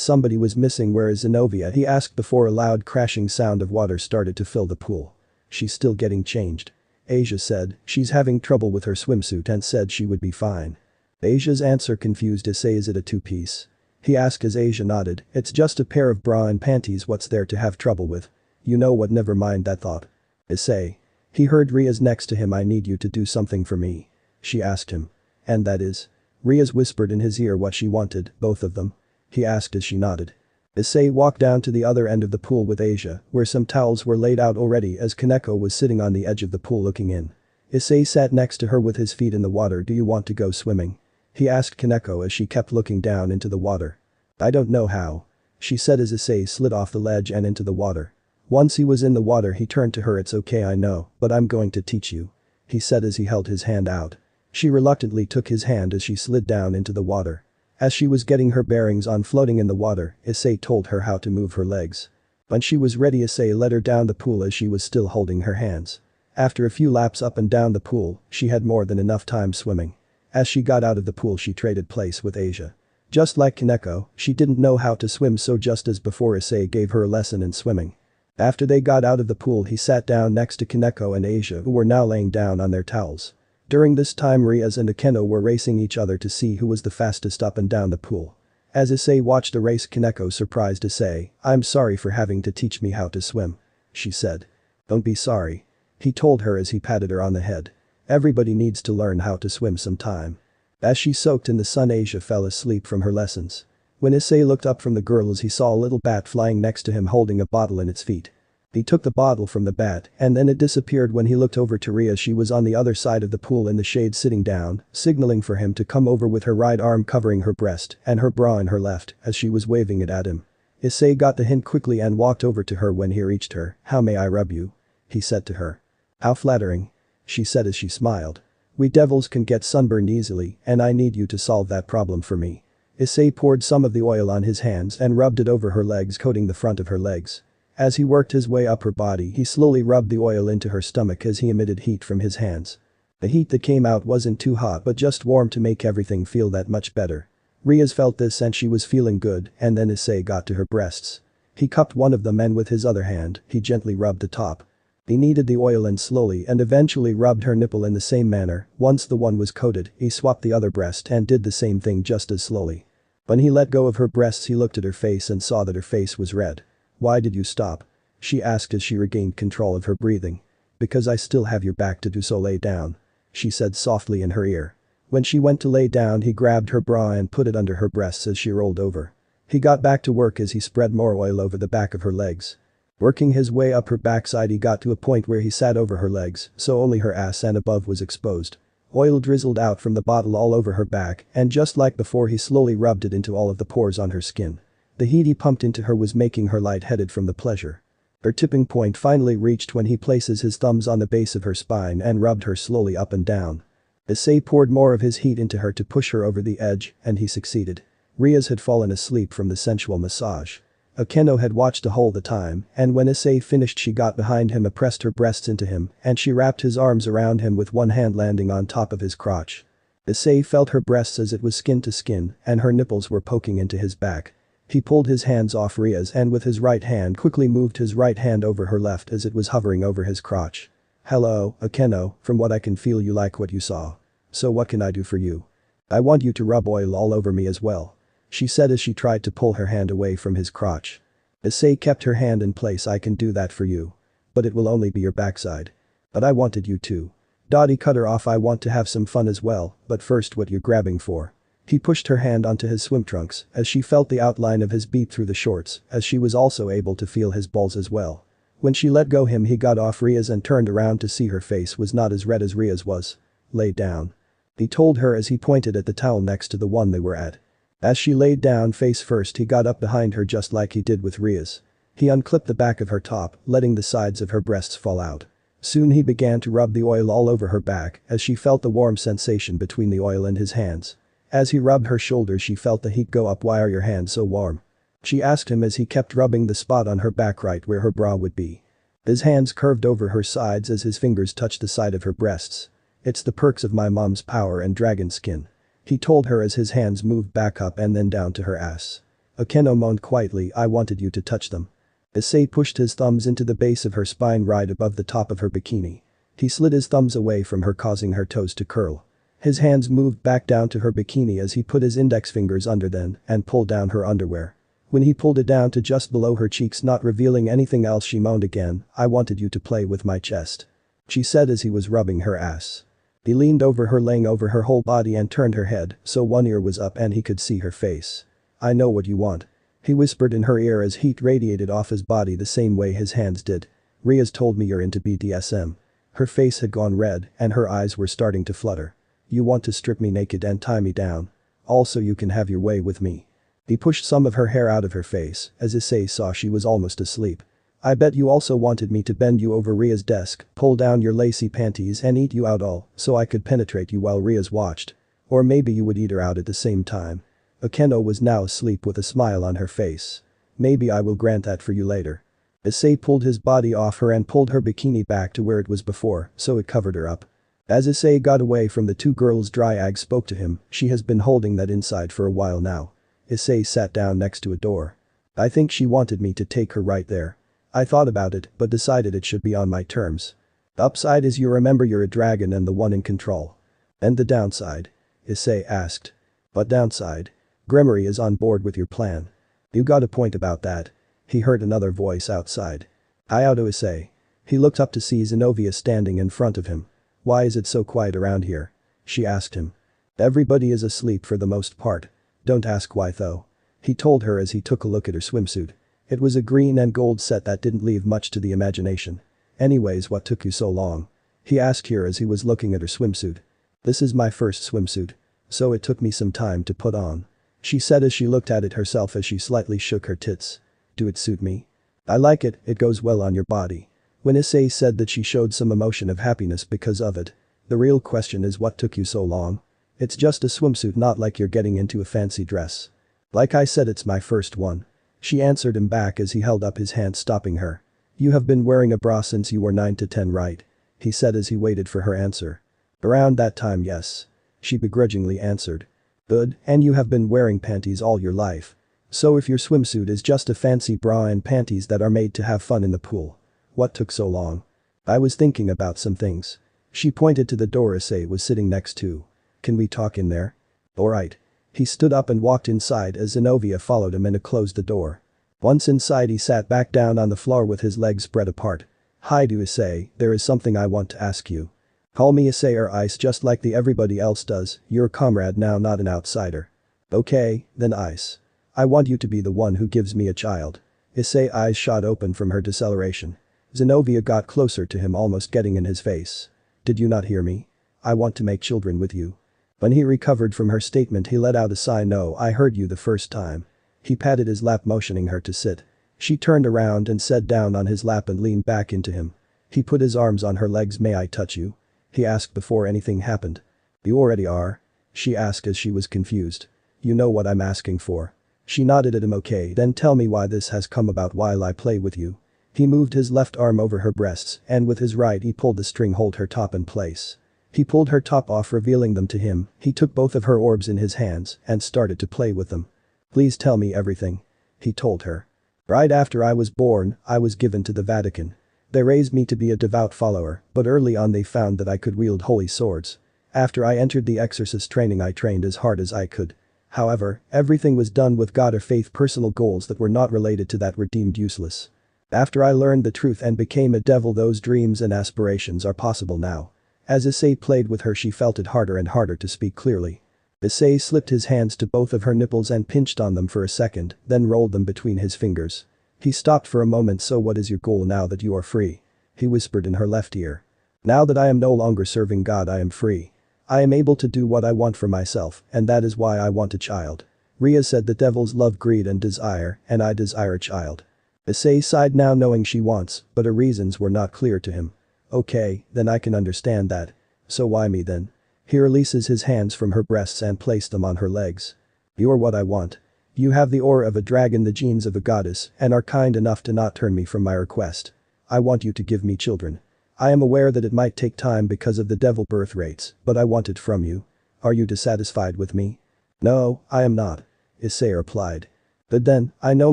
somebody was missing. "Where is Zenobia?" he asked before a loud crashing sound of water started to fill the pool. "She's still getting changed," Asia said. "She's having trouble with her swimsuit and said she would be fine." Asia's answer confused Issei. "Is it a two-piece?" he asked as Asia nodded. "It's just a pair of bra and panties. What's there to have trouble with?" "You know what, never mind that thought." Issei. He heard Riaz next to him. "I need you to do something for me," she asked him. "And that is?" Riaz whispered in his ear what she wanted. "Both of them?" he asked as she nodded. Issei walked down to the other end of the pool with Asia, where some towels were laid out already as Kaneko was sitting on the edge of the pool looking in. Issei sat next to her with his feet in the water. "Do you want to go swimming?" he asked Kaneko as she kept looking down into the water. "I don't know how," she said as Issei slid off the ledge and into the water. Once he was in the water, he turned to her. "It's okay, I know, but I'm going to teach you," he said as he held his hand out. She reluctantly took his hand as she slid down into the water. As she was getting her bearings on floating in the water, Issei told her how to move her legs. When she was ready, Issei led her down the pool as she was still holding her hands. After a few laps up and down the pool, she had more than enough time swimming. As she got out of the pool, she traded place with Asia. Just like Kaneko, she didn't know how to swim, so just as before, Issei gave her a lesson in swimming. After they got out of the pool, he sat down next to Kaneko and Asia, who were now laying down on their towels. During this time, Riaz and Akeno were racing each other to see who was the fastest up and down the pool. As Issei watched the race, Kaneko surprised Issei. "I'm sorry for having to teach me how to swim," she said. "Don't be sorry," he told her as he patted her on the head. "Everybody needs to learn how to swim sometime." As she soaked in the sun, Asia fell asleep from her lessons. When Issei looked up from the girls, he saw a little bat flying next to him holding a bottle in its feet. He took the bottle from the bat and then it disappeared. When he looked over to Ria, she was on the other side of the pool in the shade sitting down, signaling for him to come over with her right arm covering her breast and her bra in her left as she was waving it at him. Issei got the hint quickly and walked over to her. When he reached her, "How may I rub you?" he said to her. "How flattering," she said as she smiled. "We devils can get sunburned easily and I need you to solve that problem for me." Issei poured some of the oil on his hands and rubbed it over her legs, coating the front of her legs. As he worked his way up her body, he slowly rubbed the oil into her stomach as he emitted heat from his hands. The heat that came out wasn't too hot but just warm to make everything feel that much better. Riaz felt this and she was feeling good, and then Issei got to her breasts. He cupped one of them and with his other hand, he gently rubbed the top. He kneaded the oil in slowly and eventually rubbed her nipple in the same manner. Once the one was coated, he swapped the other breast and did the same thing just as slowly. When he let go of her breasts, he looked at her face and saw that her face was red. "Why did you stop?" she asked as she regained control of her breathing. "Because I still have your back to do, so lay down," she said softly in her ear. When she went to lay down, he grabbed her bra and put it under her breasts as she rolled over. He got back to work as he spread more oil over the back of her legs. Working his way up her backside, he got to a point where he sat over her legs, so only her ass and above was exposed. Oil drizzled out from the bottle all over her back, and just like before, he slowly rubbed it into all of the pores on her skin. The heat he pumped into her was making her lightheaded from the pleasure. Her tipping point finally reached when he places his thumbs on the base of her spine and rubbed her slowly up and down. Issei poured more of his heat into her to push her over the edge, and he succeeded. Riaz had fallen asleep from the sensual massage. Akeno had watched the whole the time, and when Issei finished, she got behind him, pressed her breasts into him, and she wrapped his arms around him with one hand landing on top of his crotch. Issei felt her breasts as it was skin to skin, and her nipples were poking into his back. He pulled his hands off Ria's and with his right hand quickly moved his right hand over her left as it was hovering over his crotch. Hello, Akeno, from what I can feel you like what you saw. So what can I do for you? I want you to rub oil all over me as well. She said as she tried to pull her hand away from his crotch. Issei kept her hand in place. I can do that for you. But it will only be your backside. But I wanted you to. Dottie cut her off. I want to have some fun as well, but first what you're grabbing for. He pushed her hand onto his swim trunks as she felt the outline of his beat through the shorts as she was also able to feel his balls as well. When she let go him he got off Ria's and turned around to see her face was not as red as Ria's was. Lay down. He told her as he pointed at the towel next to the one they were at. As she laid down face first he got up behind her just like he did with Ria's. He unclipped the back of her top, letting the sides of her breasts fall out. Soon he began to rub the oil all over her back as she felt the warm sensation between the oil and his hands. As he rubbed her shoulders she felt the heat go up. Why are your hands so warm? She asked him as he kept rubbing the spot on her back right where her bra would be. His hands curved over her sides as his fingers touched the side of her breasts. It's the perks of my mom's power and dragon skin. He told her as his hands moved back up and then down to her ass. Akeno moaned quietly. I wanted you to touch them. Issei pushed his thumbs into the base of her spine right above the top of her bikini. He slid his thumbs away from her causing her toes to curl. His hands moved back down to her bikini as he put his index fingers under them and pulled down her underwear. When he pulled it down to just below her cheeks not revealing anything else she moaned again. I wanted you to play with my chest. She said as he was rubbing her ass. He leaned over her laying over her whole body and turned her head so one ear was up and he could see her face. I know what you want. He whispered in her ear as heat radiated off his body the same way his hands did. Ria's told me you're into BDSM. Her face had gone red and her eyes were starting to flutter. You want to strip me naked and tie me down. Also you can have your way with me. He pushed some of her hair out of her face as Issei saw she was almost asleep. I bet you also wanted me to bend you over Ria's desk, pull down your lacy panties and eat you out all so I could penetrate you while Ria's watched. Or maybe you would eat her out at the same time. Akeno was now asleep with a smile on her face. Maybe I will grant that for you later. Issei pulled his body off her and pulled her bikini back to where it was before so it covered her up. As Issei got away from the two girls Dryag spoke to him, she has been holding that inside for a while now. Issei sat down next to a door. I think she wanted me to take her right there. I thought about it but decided it should be on my terms. The upside is you remember you're a dragon and the one in control. And the downside? Issei asked. What downside? Gremory is on board with your plan. You got a point about that. He heard another voice outside. Hi out to Issei. He looked up to see Zenobia standing in front of him. Why is it so quiet around here? She asked him. Everybody is asleep for the most part. Don't ask why though. He told her as he took a look at her swimsuit. It was a green and gold set that didn't leave much to the imagination. Anyways, what took you so long? He asked her as he was looking at her swimsuit. This is my first swimsuit. So it took me some time to put on. She said as she looked at it herself as she slightly shook her tits. Do it suit me? I like it, it goes well on your body. When Issei said that she showed some emotion of happiness because of it. The real question is what took you so long? It's just a swimsuit, not like you're getting into a fancy dress. Like I said, it's my first one. She answered him back as he held up his hand stopping her. You have been wearing a bra since you were 9 to 10 right? He said as he waited for her answer. Around that time, yes. She begrudgingly answered. Good, and you have been wearing panties all your life. So if your swimsuit is just a fancy bra and panties that are made to have fun in the pool. What took so long? I was thinking about some things. She pointed to the door Issei was sitting next to. Can we talk in there? Alright. He stood up and walked inside as Zenobia followed him and closed the door. Once inside he sat back down on the floor with his legs spread apart. Hi to Issei, there is something I want to ask you. Call me Issei or Ice just like the everybody else does, you're a comrade now, not an outsider. Okay, then Ice. I want you to be the one who gives me a child. Issei's eyes shot open from her deceleration. Zenobia got closer to him, almost getting in his face. Did you not hear me? I want to make children with you. When he recovered from her statement he let out a sigh. No, I heard you the first time. He patted his lap motioning her to sit. She turned around and sat down on his lap and leaned back into him. He put his arms on her legs. May I touch you? He asked before anything happened. You already are? She asked as she was confused. You know what I'm asking for. She nodded at him. Okay, then tell me why this has come about while I play with you. He moved his left arm over her breasts and with his right he pulled the string hold her top in place. He pulled her top off revealing them to him. He took both of her orbs in his hands and started to play with them. Please tell me everything. he told her. Right after I was born, I was given to the Vatican. They raised me to be a devout follower, but early on they found that I could wield holy swords. After I entered the exorcist training I trained as hard as I could. However, everything was done with God or faith personal goals that were not related to that were deemed useless. After I learned the truth and became a devil those dreams and aspirations are possible now. As Issei played with her she felt it harder and harder to speak clearly. Issei slipped his hands to both of her nipples and pinched on them for a second, then rolled them between his fingers. He stopped for a moment. So what is your goal now that you are free? He whispered in her left ear. Now that I am no longer serving God I am free. I am able to do what I want for myself, and that is why I want a child. Ria said the devils love greed and desire, and I desire a child. Issei sighed now knowing she wants, but her reasons were not clear to him. Okay, then I can understand that. So why me then? He releases his hands from her breasts and placed them on her legs. You're what I want. You have the aura of a dragon, the genes of a goddess, and are kind enough to not turn me from my request. I want you to give me children. I am aware that it might take time because of the devil birth rates, but I want it from you. Are you dissatisfied with me? No, I am not. Issei replied. But then, I know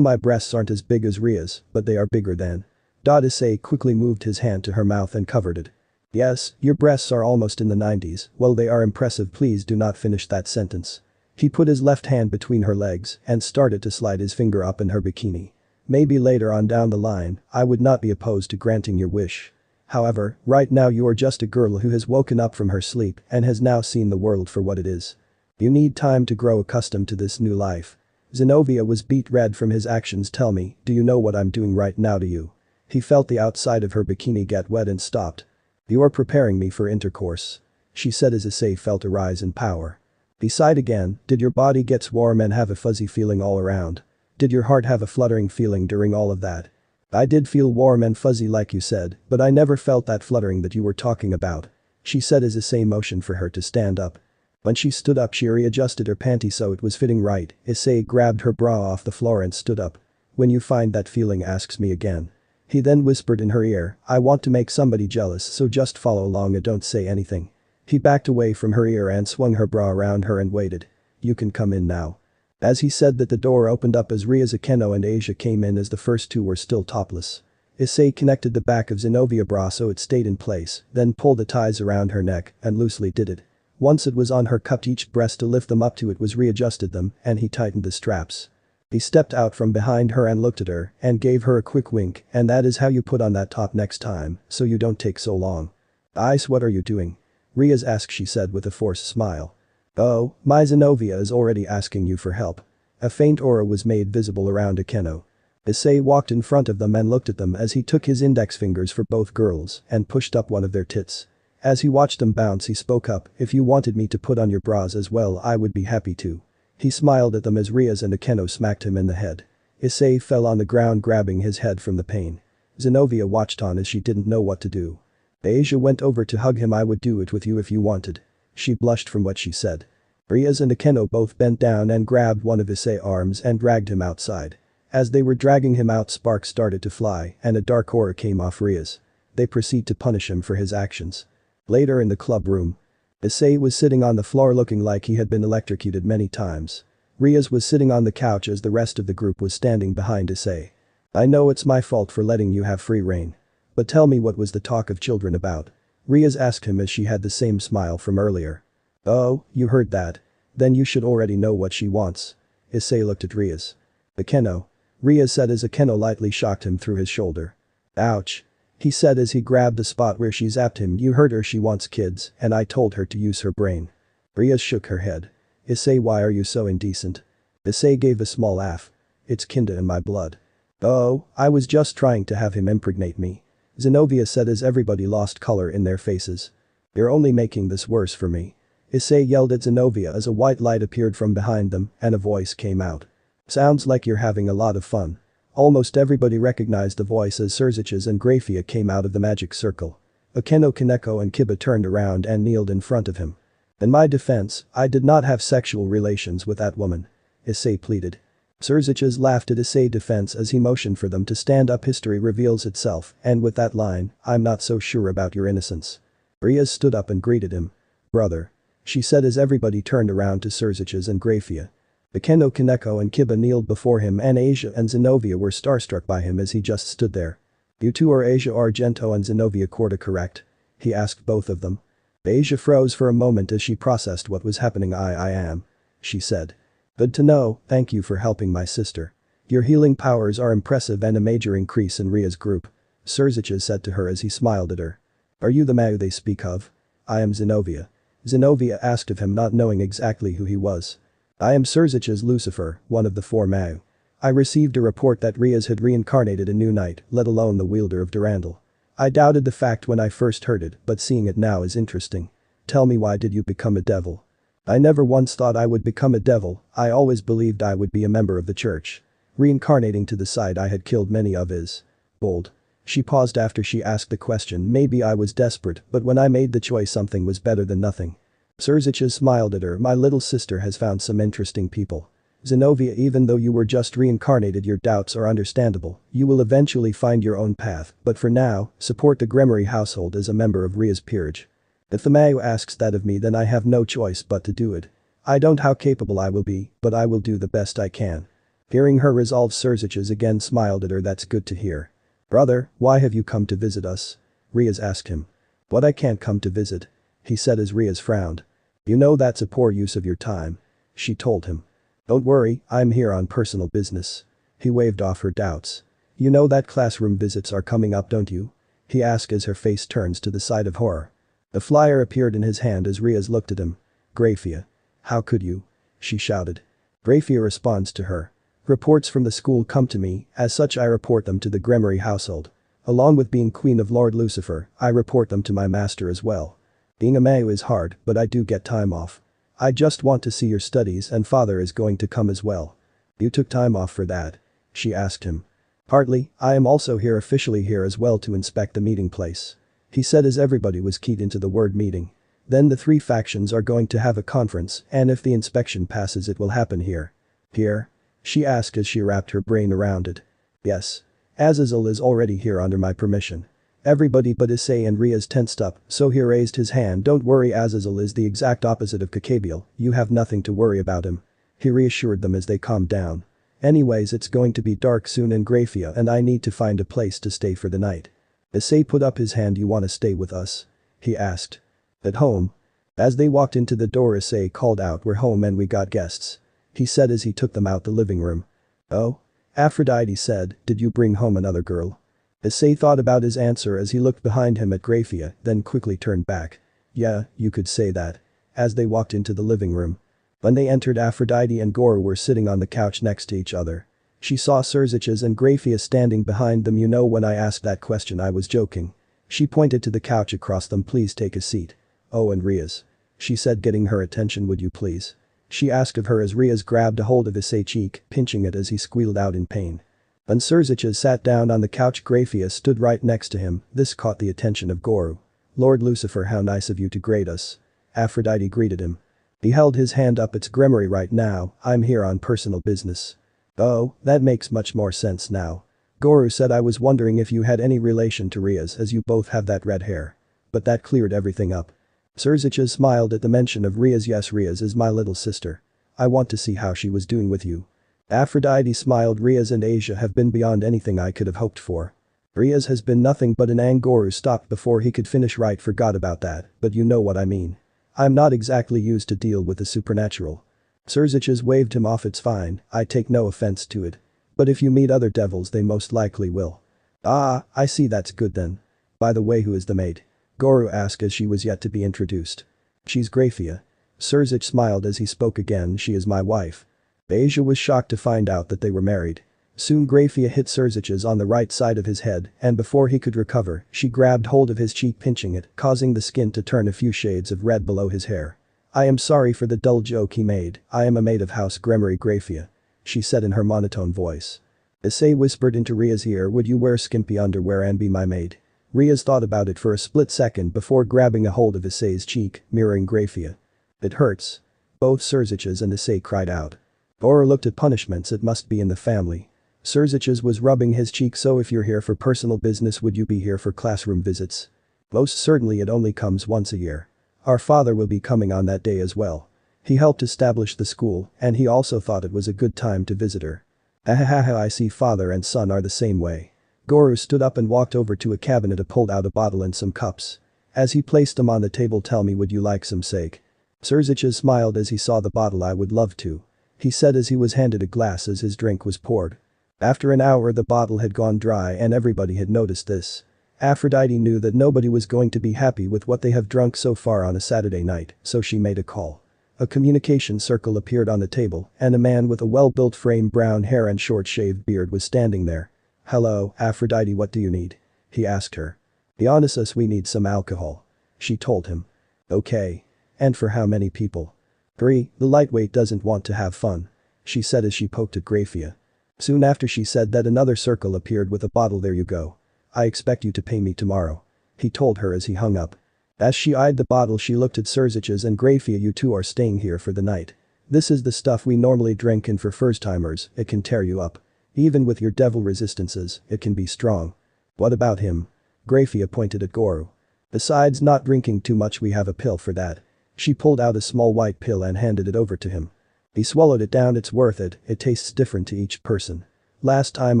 my breasts aren't as big as Ria's, but they are bigger than. Issei quickly moved his hand to her mouth and covered it. Yes, your breasts are almost in the 90s, well they are impressive, please do not finish that sentence. He put his left hand between her legs and started to slide his finger up in her bikini. Maybe later on down the line, I would not be opposed to granting your wish. However, right now you are just a girl who has woken up from her sleep and has now seen the world for what it is. You need time to grow accustomed to this new life. Zenobia was beet red from his actions. Tell me, do you know what I'm doing right now to you? He felt the outside of her bikini get wet and stopped. You are preparing me for intercourse. She said as Issei felt a rise in power. He sighed again. Did your body get warm and have a fuzzy feeling all around? Did your heart have a fluttering feeling during all of that? I did feel warm and fuzzy like you said, but I never felt that fluttering that you were talking about. She said as Issei motioned for her to stand up. When she stood up she readjusted her panty so it was fitting right. Issei grabbed her bra off the floor and stood up. When you find that feeling asks me again. He then whispered in her ear, I want to make somebody jealous so just follow along and don't say anything. He backed away from her ear and swung her bra around her and waited. You can come in now. As he said that the door opened up as Ria Zakeno and Asia came in as the first two were still topless. Issei connected the back of Zenobia bra so it stayed in place, then pulled the ties around her neck and loosely did it. Once it was on her cupped each breast to lift them up to it was readjusted them and he tightened the straps. He stepped out from behind her and looked at her and gave her a quick wink and that is how you put on that top next time so you don't take so long. Ice, what are you doing? Ria's asked, she said with a forced smile. Oh, my Zenobia is already asking you for help. A faint aura was made visible around Akeno. Issei walked in front of them and looked at them as he took his index fingers for both girls and pushed up one of their tits. As he watched them bounce he spoke up, if you wanted me to put on your bras as well I would be happy to. He smiled at them as Ria's and Akeno smacked him in the head. Issei fell on the ground grabbing his head from the pain. Zenobia watched on as she didn't know what to do. Asia went over to hug him. I would do it with you if you wanted. She blushed from what she said. Ria's and Akeno both bent down and grabbed one of Issei's arms and dragged him outside. As they were dragging him out sparks started to fly and a dark aura came off Ria's. They proceed to punish him for his actions. Later in the club room. Issei was sitting on the floor looking like he had been electrocuted many times. Ria's was sitting on the couch as the rest of the group was standing behind Issei. I know it's my fault for letting you have free reign. But tell me, what was the talk of children about? Ria's asked him as she had the same smile from earlier. Oh, you heard that? Then you should already know what she wants. Issei looked at Ria's. Akeno. Ria said as Akeno lightly shocked him through his shoulder. Ouch. He said as he grabbed the spot where she zapped him. You heard her, she wants kids and I told her to use her brain. Ria shook her head. Issei, why are you so indecent? Issei gave a small laugh. It's kinda in my blood. Oh, I was just trying to have him impregnate me. Zenobia said as everybody lost color in their faces. You're only making this worse for me. Issei yelled at Zenobia as a white light appeared from behind them and a voice came out. Sounds like you're having a lot of fun. Almost everybody recognized the voice as Surziches and Grafia came out of the magic circle. Akeno, Kaneko and Kiba turned around and kneeled in front of him. In my defense, I did not have sexual relations with that woman. Issei pleaded. Surziches laughed at Issei's defense as he motioned for them to stand up. History reveals itself and with that line, I'm not so sure about your innocence. Ria stood up and greeted him. Brother. She said as everybody turned around to Surziches and Grafia. Akeno Kaneko and Kiba kneeled before him and Asia and Zenobia were starstruck by him as he just stood there. "You two are Asia Argento and Zenobia Corda, correct?" he asked both of them. Asia froze for a moment as she processed what was happening. I am," she said. "Good to know, thank you for helping my sister. Your healing powers are impressive and a major increase in Ria's group," Surzicha said to her as he smiled at her. "Are you the Mao they speak of?" "I am Zenobia." Zenobia asked of him, not knowing exactly who he was. "I am Surzicha's Lucifer, one of the 4 Mao. I received a report that Rias had reincarnated a new knight, let alone the wielder of Durandal. I doubted the fact when I first heard it, but seeing it now is interesting. Tell me, why did you become a devil?" "I never once thought I would become a devil, I always believed I would be a member of the church. Reincarnating to the side I had killed many of is bold." She paused after she asked the question. "Maybe I was desperate, but when I made the choice something was better than nothing." Surzicha smiled at her. "My little sister has found some interesting people. Zenobia, even though you were just reincarnated, your doubts are understandable, you will eventually find your own path, but for now, support the Gremory household as a member of Ria's peerage. If the Mao asks that of me, then I have no choice but to do it. I don't know how capable I will be, but I will do the best I can." Hearing her resolve, Surzicha again smiled at her. "That's good to hear. Brother, why have you come to visit us?" Rias asked him. "What, I can't come to visit?" he said as Rias frowned. "You know that's a poor use of your time," she told him. "Don't worry, I'm here on personal business." He waved off her doubts. "You know that classroom visits are coming up, don't you?" he asked as her face turns to the side of horror. The flyer appeared in his hand as Rias looked at him. "Grafia. How could you?" she shouted. Grafia responds to her. "Reports from the school come to me, as such I report them to the Gremory household. Along with being queen of Lord Lucifer, I report them to my master as well. Being a Mao is hard, but I do get time off. I just want to see your studies, and father is going to come as well." "You took time off for that?" she asked him. "Partly, I am also here officially here as well to inspect the meeting place," he said as everybody was keyed into the word meeting. "Then the 3 factions are going to have a conference, and if the inspection passes it will happen here." "Here?" she asked as she wrapped her brain around it. "Yes. Azazel is already here under my permission." Everybody but Issei and Rias tensed up, so he raised his hand. "Don't worry, Azazel is the exact opposite of Kakabiel, you have nothing to worry about him," he reassured them as they calmed down. "Anyways, it's going to be dark soon in Grafia and I need to find a place to stay for the night." Issei put up his hand. "You want to stay with us?" he asked. "At home?" As they walked into the door, Issei called out, "We're home and we got guests," he said as he took them out the living room. "Oh?" Aphrodite said, "Did you bring home another girl?" Issei thought about his answer as he looked behind him at Grafia, then quickly turned back. "Yeah, you could say that." As they walked into the living room. When they entered, Aphrodite and Goro were sitting on the couch next to each other. She saw Surzicha and Grafia standing behind them. "You know, when I asked that question I was joking." She pointed to the couch across them. "Please take a seat." "Oh, and Rias," she said, getting her attention, "would you please?" she asked of her as Rias grabbed a hold of Issei's cheek, pinching it as he squealed out in pain. When Surzicha sat down on the couch, Grafia stood right next to him. This caught the attention of Goro. "Lord Lucifer, how nice of you to greet us." Aphrodite greeted him. He held his hand up. "It's Gremory right now, I'm here on personal business." "Oh, that makes much more sense now." Goro said, "I was wondering if you had any relation to Rias as you both have that red hair." But that cleared everything up. Surzicha smiled at the mention of Rias. "Yes, Rias is my little sister. I want to see how she was doing with you." Aphrodite smiled. "Rias and Asia have been beyond anything I could have hoped for." "Rias has been nothing but an Goro stopped before he could finish. "Right, forgot about that, but you know what I mean. I'm not exactly used to deal with the supernatural." Surzicha waved him off. "It's fine, I take no offense to it. But if you meet other devils they most likely will." "Ah, I see, that's good then. By the way, who is the maid?" Goro asked as she was yet to be introduced. "She's Grafia." Surzicha smiled as he spoke again. "She is my wife." Asia was shocked to find out that they were married. Soon Grafia hit Surzicha on the right side of his head, and before he could recover, she grabbed hold of his cheek, pinching it, causing the skin to turn a few shades of red below his hair. "I am sorry for the dull joke he made. I am a maid of House Gremory, Grafia," she said in her monotone voice. Issei whispered into Ria's ear, "Would you wear skimpy underwear and be my maid?" Rias thought about it for a split second before grabbing a hold of Issei's cheek, mirroring Grafia. "It hurts." Both Surzicha and Issei cried out. Goro looked at punishments. "It must be in the family." Surzicha was rubbing his cheek. "So if you're here for personal business, would you be here for classroom visits?" "Most certainly, it only comes once a year. Our father will be coming on that day as well." He helped establish the school, and he also thought it was a good time to visit her. Ahahaha, I see father and son are the same way. Goro stood up and walked over to a cabinet and pulled out a bottle and some cups. As he placed them on the table, tell me, would you like some sake? Surziches smiled as he saw the bottle. I would love to. He said as he was handed a glass as his drink was poured. After an hour the bottle had gone dry and everybody had noticed this. Aphrodite knew that nobody was going to be happy with what they have drunk so far on a Saturday night, so she made a call. A communication circle appeared on the table and a man with a well-built frame, brown hair and short-shaved beard was standing there. Hello, Aphrodite, what do you need? He asked her. Dionysus, we need some alcohol. She told him. Okay. And for how many people? 3, the lightweight doesn't want to have fun. She said as she poked at Graphia. Soon after she said that another circle appeared with a bottle. There you go. I expect you to pay me tomorrow. He told her as he hung up. As she eyed the bottle she looked at Surziches and Graphia. You two are staying here for the night. This is the stuff we normally drink, and for first-timers, it can tear you up. Even with your devil resistances, it can be strong. What about him? Graphia pointed at Goro. Besides not drinking too much, we have a pill for that. She pulled out a small white pill and handed it over to him. He swallowed it down. It's worth it, it tastes different to each person. Last time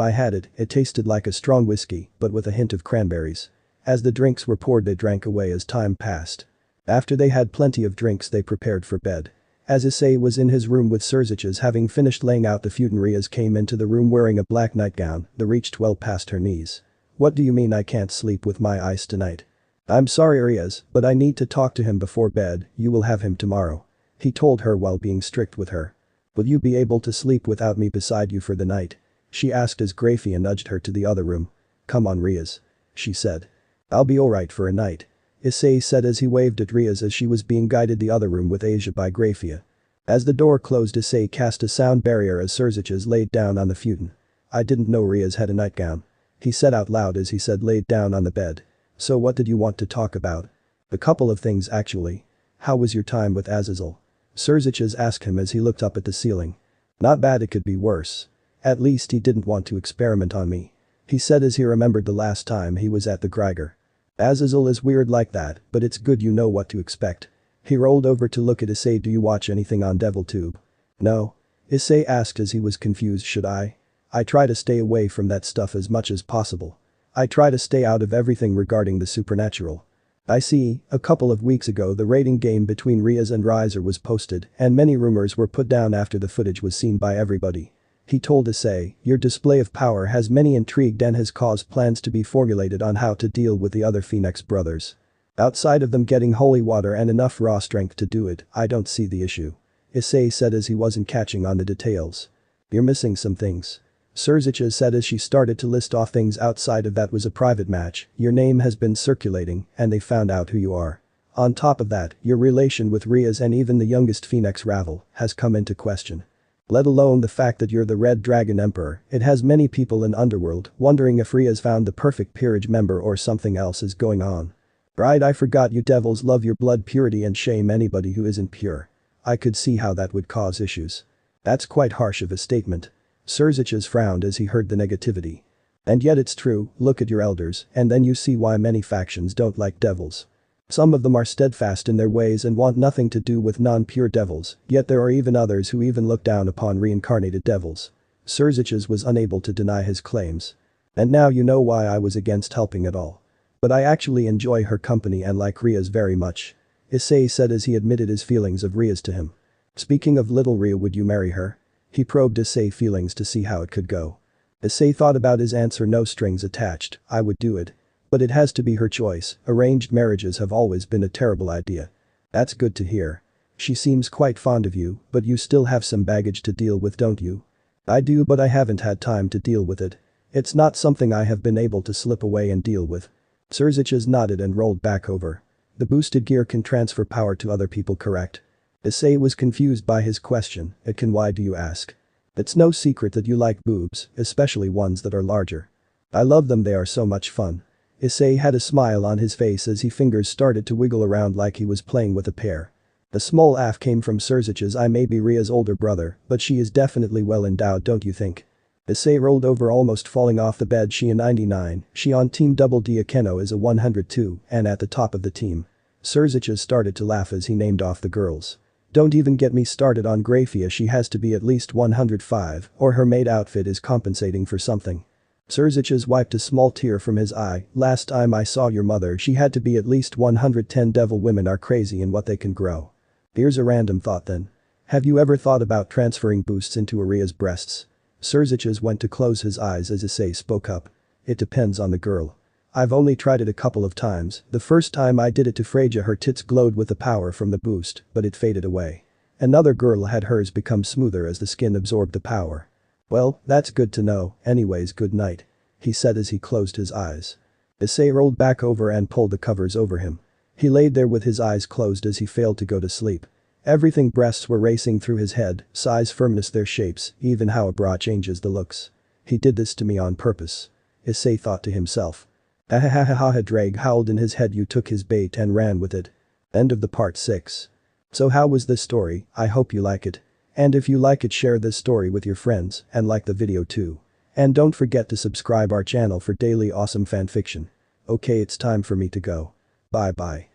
I had it, it tasted like a strong whiskey, but with a hint of cranberries. As the drinks were poured they drank away as time passed. After they had plenty of drinks they prepared for bed. As Issei was in his room with Surziches having finished laying out the futonrias came into the room wearing a black nightgown that reached well past her knees. What do you mean I can't sleep with my eyes tonight? I'm sorry Riaz, but I need to talk to him before bed. You will have him tomorrow. He told her while being strict with her. Will you be able to sleep without me beside you for the night? She asked as Graphia nudged her to the other room. Come on Riaz. She said. I'll be alright for a night. Issei said as he waved at Riaz as she was being guided the other room with Asia by Graphia. As the door closed Issei cast a sound barrier as Surziches laid down on the futon. I didn't know Riaz had a nightgown. He said out loud as he said laid down on the bed. So what did you want to talk about? A couple of things actually. How was your time with Azazel? Surziches asked him as he looked up at the ceiling. Not bad, it could be worse. At least he didn't want to experiment on me. He said as he remembered the last time he was at the Greiger. Azazel is weird like that, but it's good you know what to expect. He rolled over to look at Issei. Do you watch anything on DevilTube? No. Issei asked as he was confused. Should I? I try to stay away from that stuff as much as possible. I try to stay out of everything regarding the supernatural. I see, a couple of weeks ago the rating game between Riaz and Riser was posted and many rumors were put down after the footage was seen by everybody. He told Issei, your display of power has many intrigued and has caused plans to be formulated on how to deal with the other Phoenix brothers. Outside of them getting holy water and enough raw strength to do it, I don't see the issue. Issei said as he wasn't catching on the details. You're missing some things. Surziches said as she started to list off things outside of that was a private match, your name has been circulating and they found out who you are. On top of that, your relation with Riaz and even the youngest Phoenix Ravel has come into question. Let alone the fact that you're the Red Dragon Emperor, it has many people in Underworld wondering if Riaz found the perfect peerage member or something else is going on. Right, I forgot you devils love your blood purity and shame anybody who isn't pure. I could see how that would cause issues. That's quite harsh of a statement. Surziches frowned as he heard the negativity. And yet it's true, look at your elders and then you see why many factions don't like devils. Some of them are steadfast in their ways and want nothing to do with non-pure devils, yet there are even others who even look down upon reincarnated devils. Surziches was unable to deny his claims. And now you know why I was against helping at all. But I actually enjoy her company and like Riaz very much. Issei said as he admitted his feelings of Riaz to him. Speaking of little Ria, would you marry her? He probed Issei's feelings to see how it could go. Issei thought about his answer. No strings attached, I would do it. But it has to be her choice, arranged marriages have always been a terrible idea. That's good to hear. She seems quite fond of you, but you still have some baggage to deal with, don't you? I do, but I haven't had time to deal with it. It's not something I have been able to slip away and deal with. Surziches nodded and rolled back over. The boosted gear can transfer power to other people, correct? Issei was confused by his question. It can. Why do you ask? It's no secret that you like boobs, especially ones that are larger. I love them, they are so much fun. Issei had a smile on his face as his fingers started to wiggle around like he was playing with a pear. The small aff came from Surziches. I may be Ria's older brother, but she is definitely well endowed, don't you think? Issei rolled over, almost falling off the bed. She a 99, she on team Double D Akeno is a 102 and at the top of the team. Surziches started to laugh as he named off the girls. Don't even get me started on Graphia, she has to be at least 105 or her maid outfit is compensating for something. Serziches wiped a small tear from his eye. Last time I saw your mother she had to be at least 110. Devil women are crazy in what they can grow. Here's a random thought then. Have you ever thought about transferring boosts into Aria's breasts? Serziches went to close his eyes as Issei spoke up. It depends on the girl. I've only tried it a couple of times. The first time I did it to Freya her tits glowed with the power from the boost, but it faded away. Another girl had hers become smoother as the skin absorbed the power. Well, that's good to know, anyways good night. He said as he closed his eyes. Issei rolled back over and pulled the covers over him. He laid there with his eyes closed as he failed to go to sleep. Everything breasts were racing through his head, size, firmness, their shapes, even how a bra changes the looks. He did this to me on purpose. Issei thought to himself. Ahahaha, Drake howled in his head. You took his bait and ran with it. End of the part 6. So how was this story? I hope you like it. And if you like it, share this story with your friends and like the video too. And don't forget to subscribe our channel for daily awesome fanfiction. Okay, it's time for me to go. Bye bye.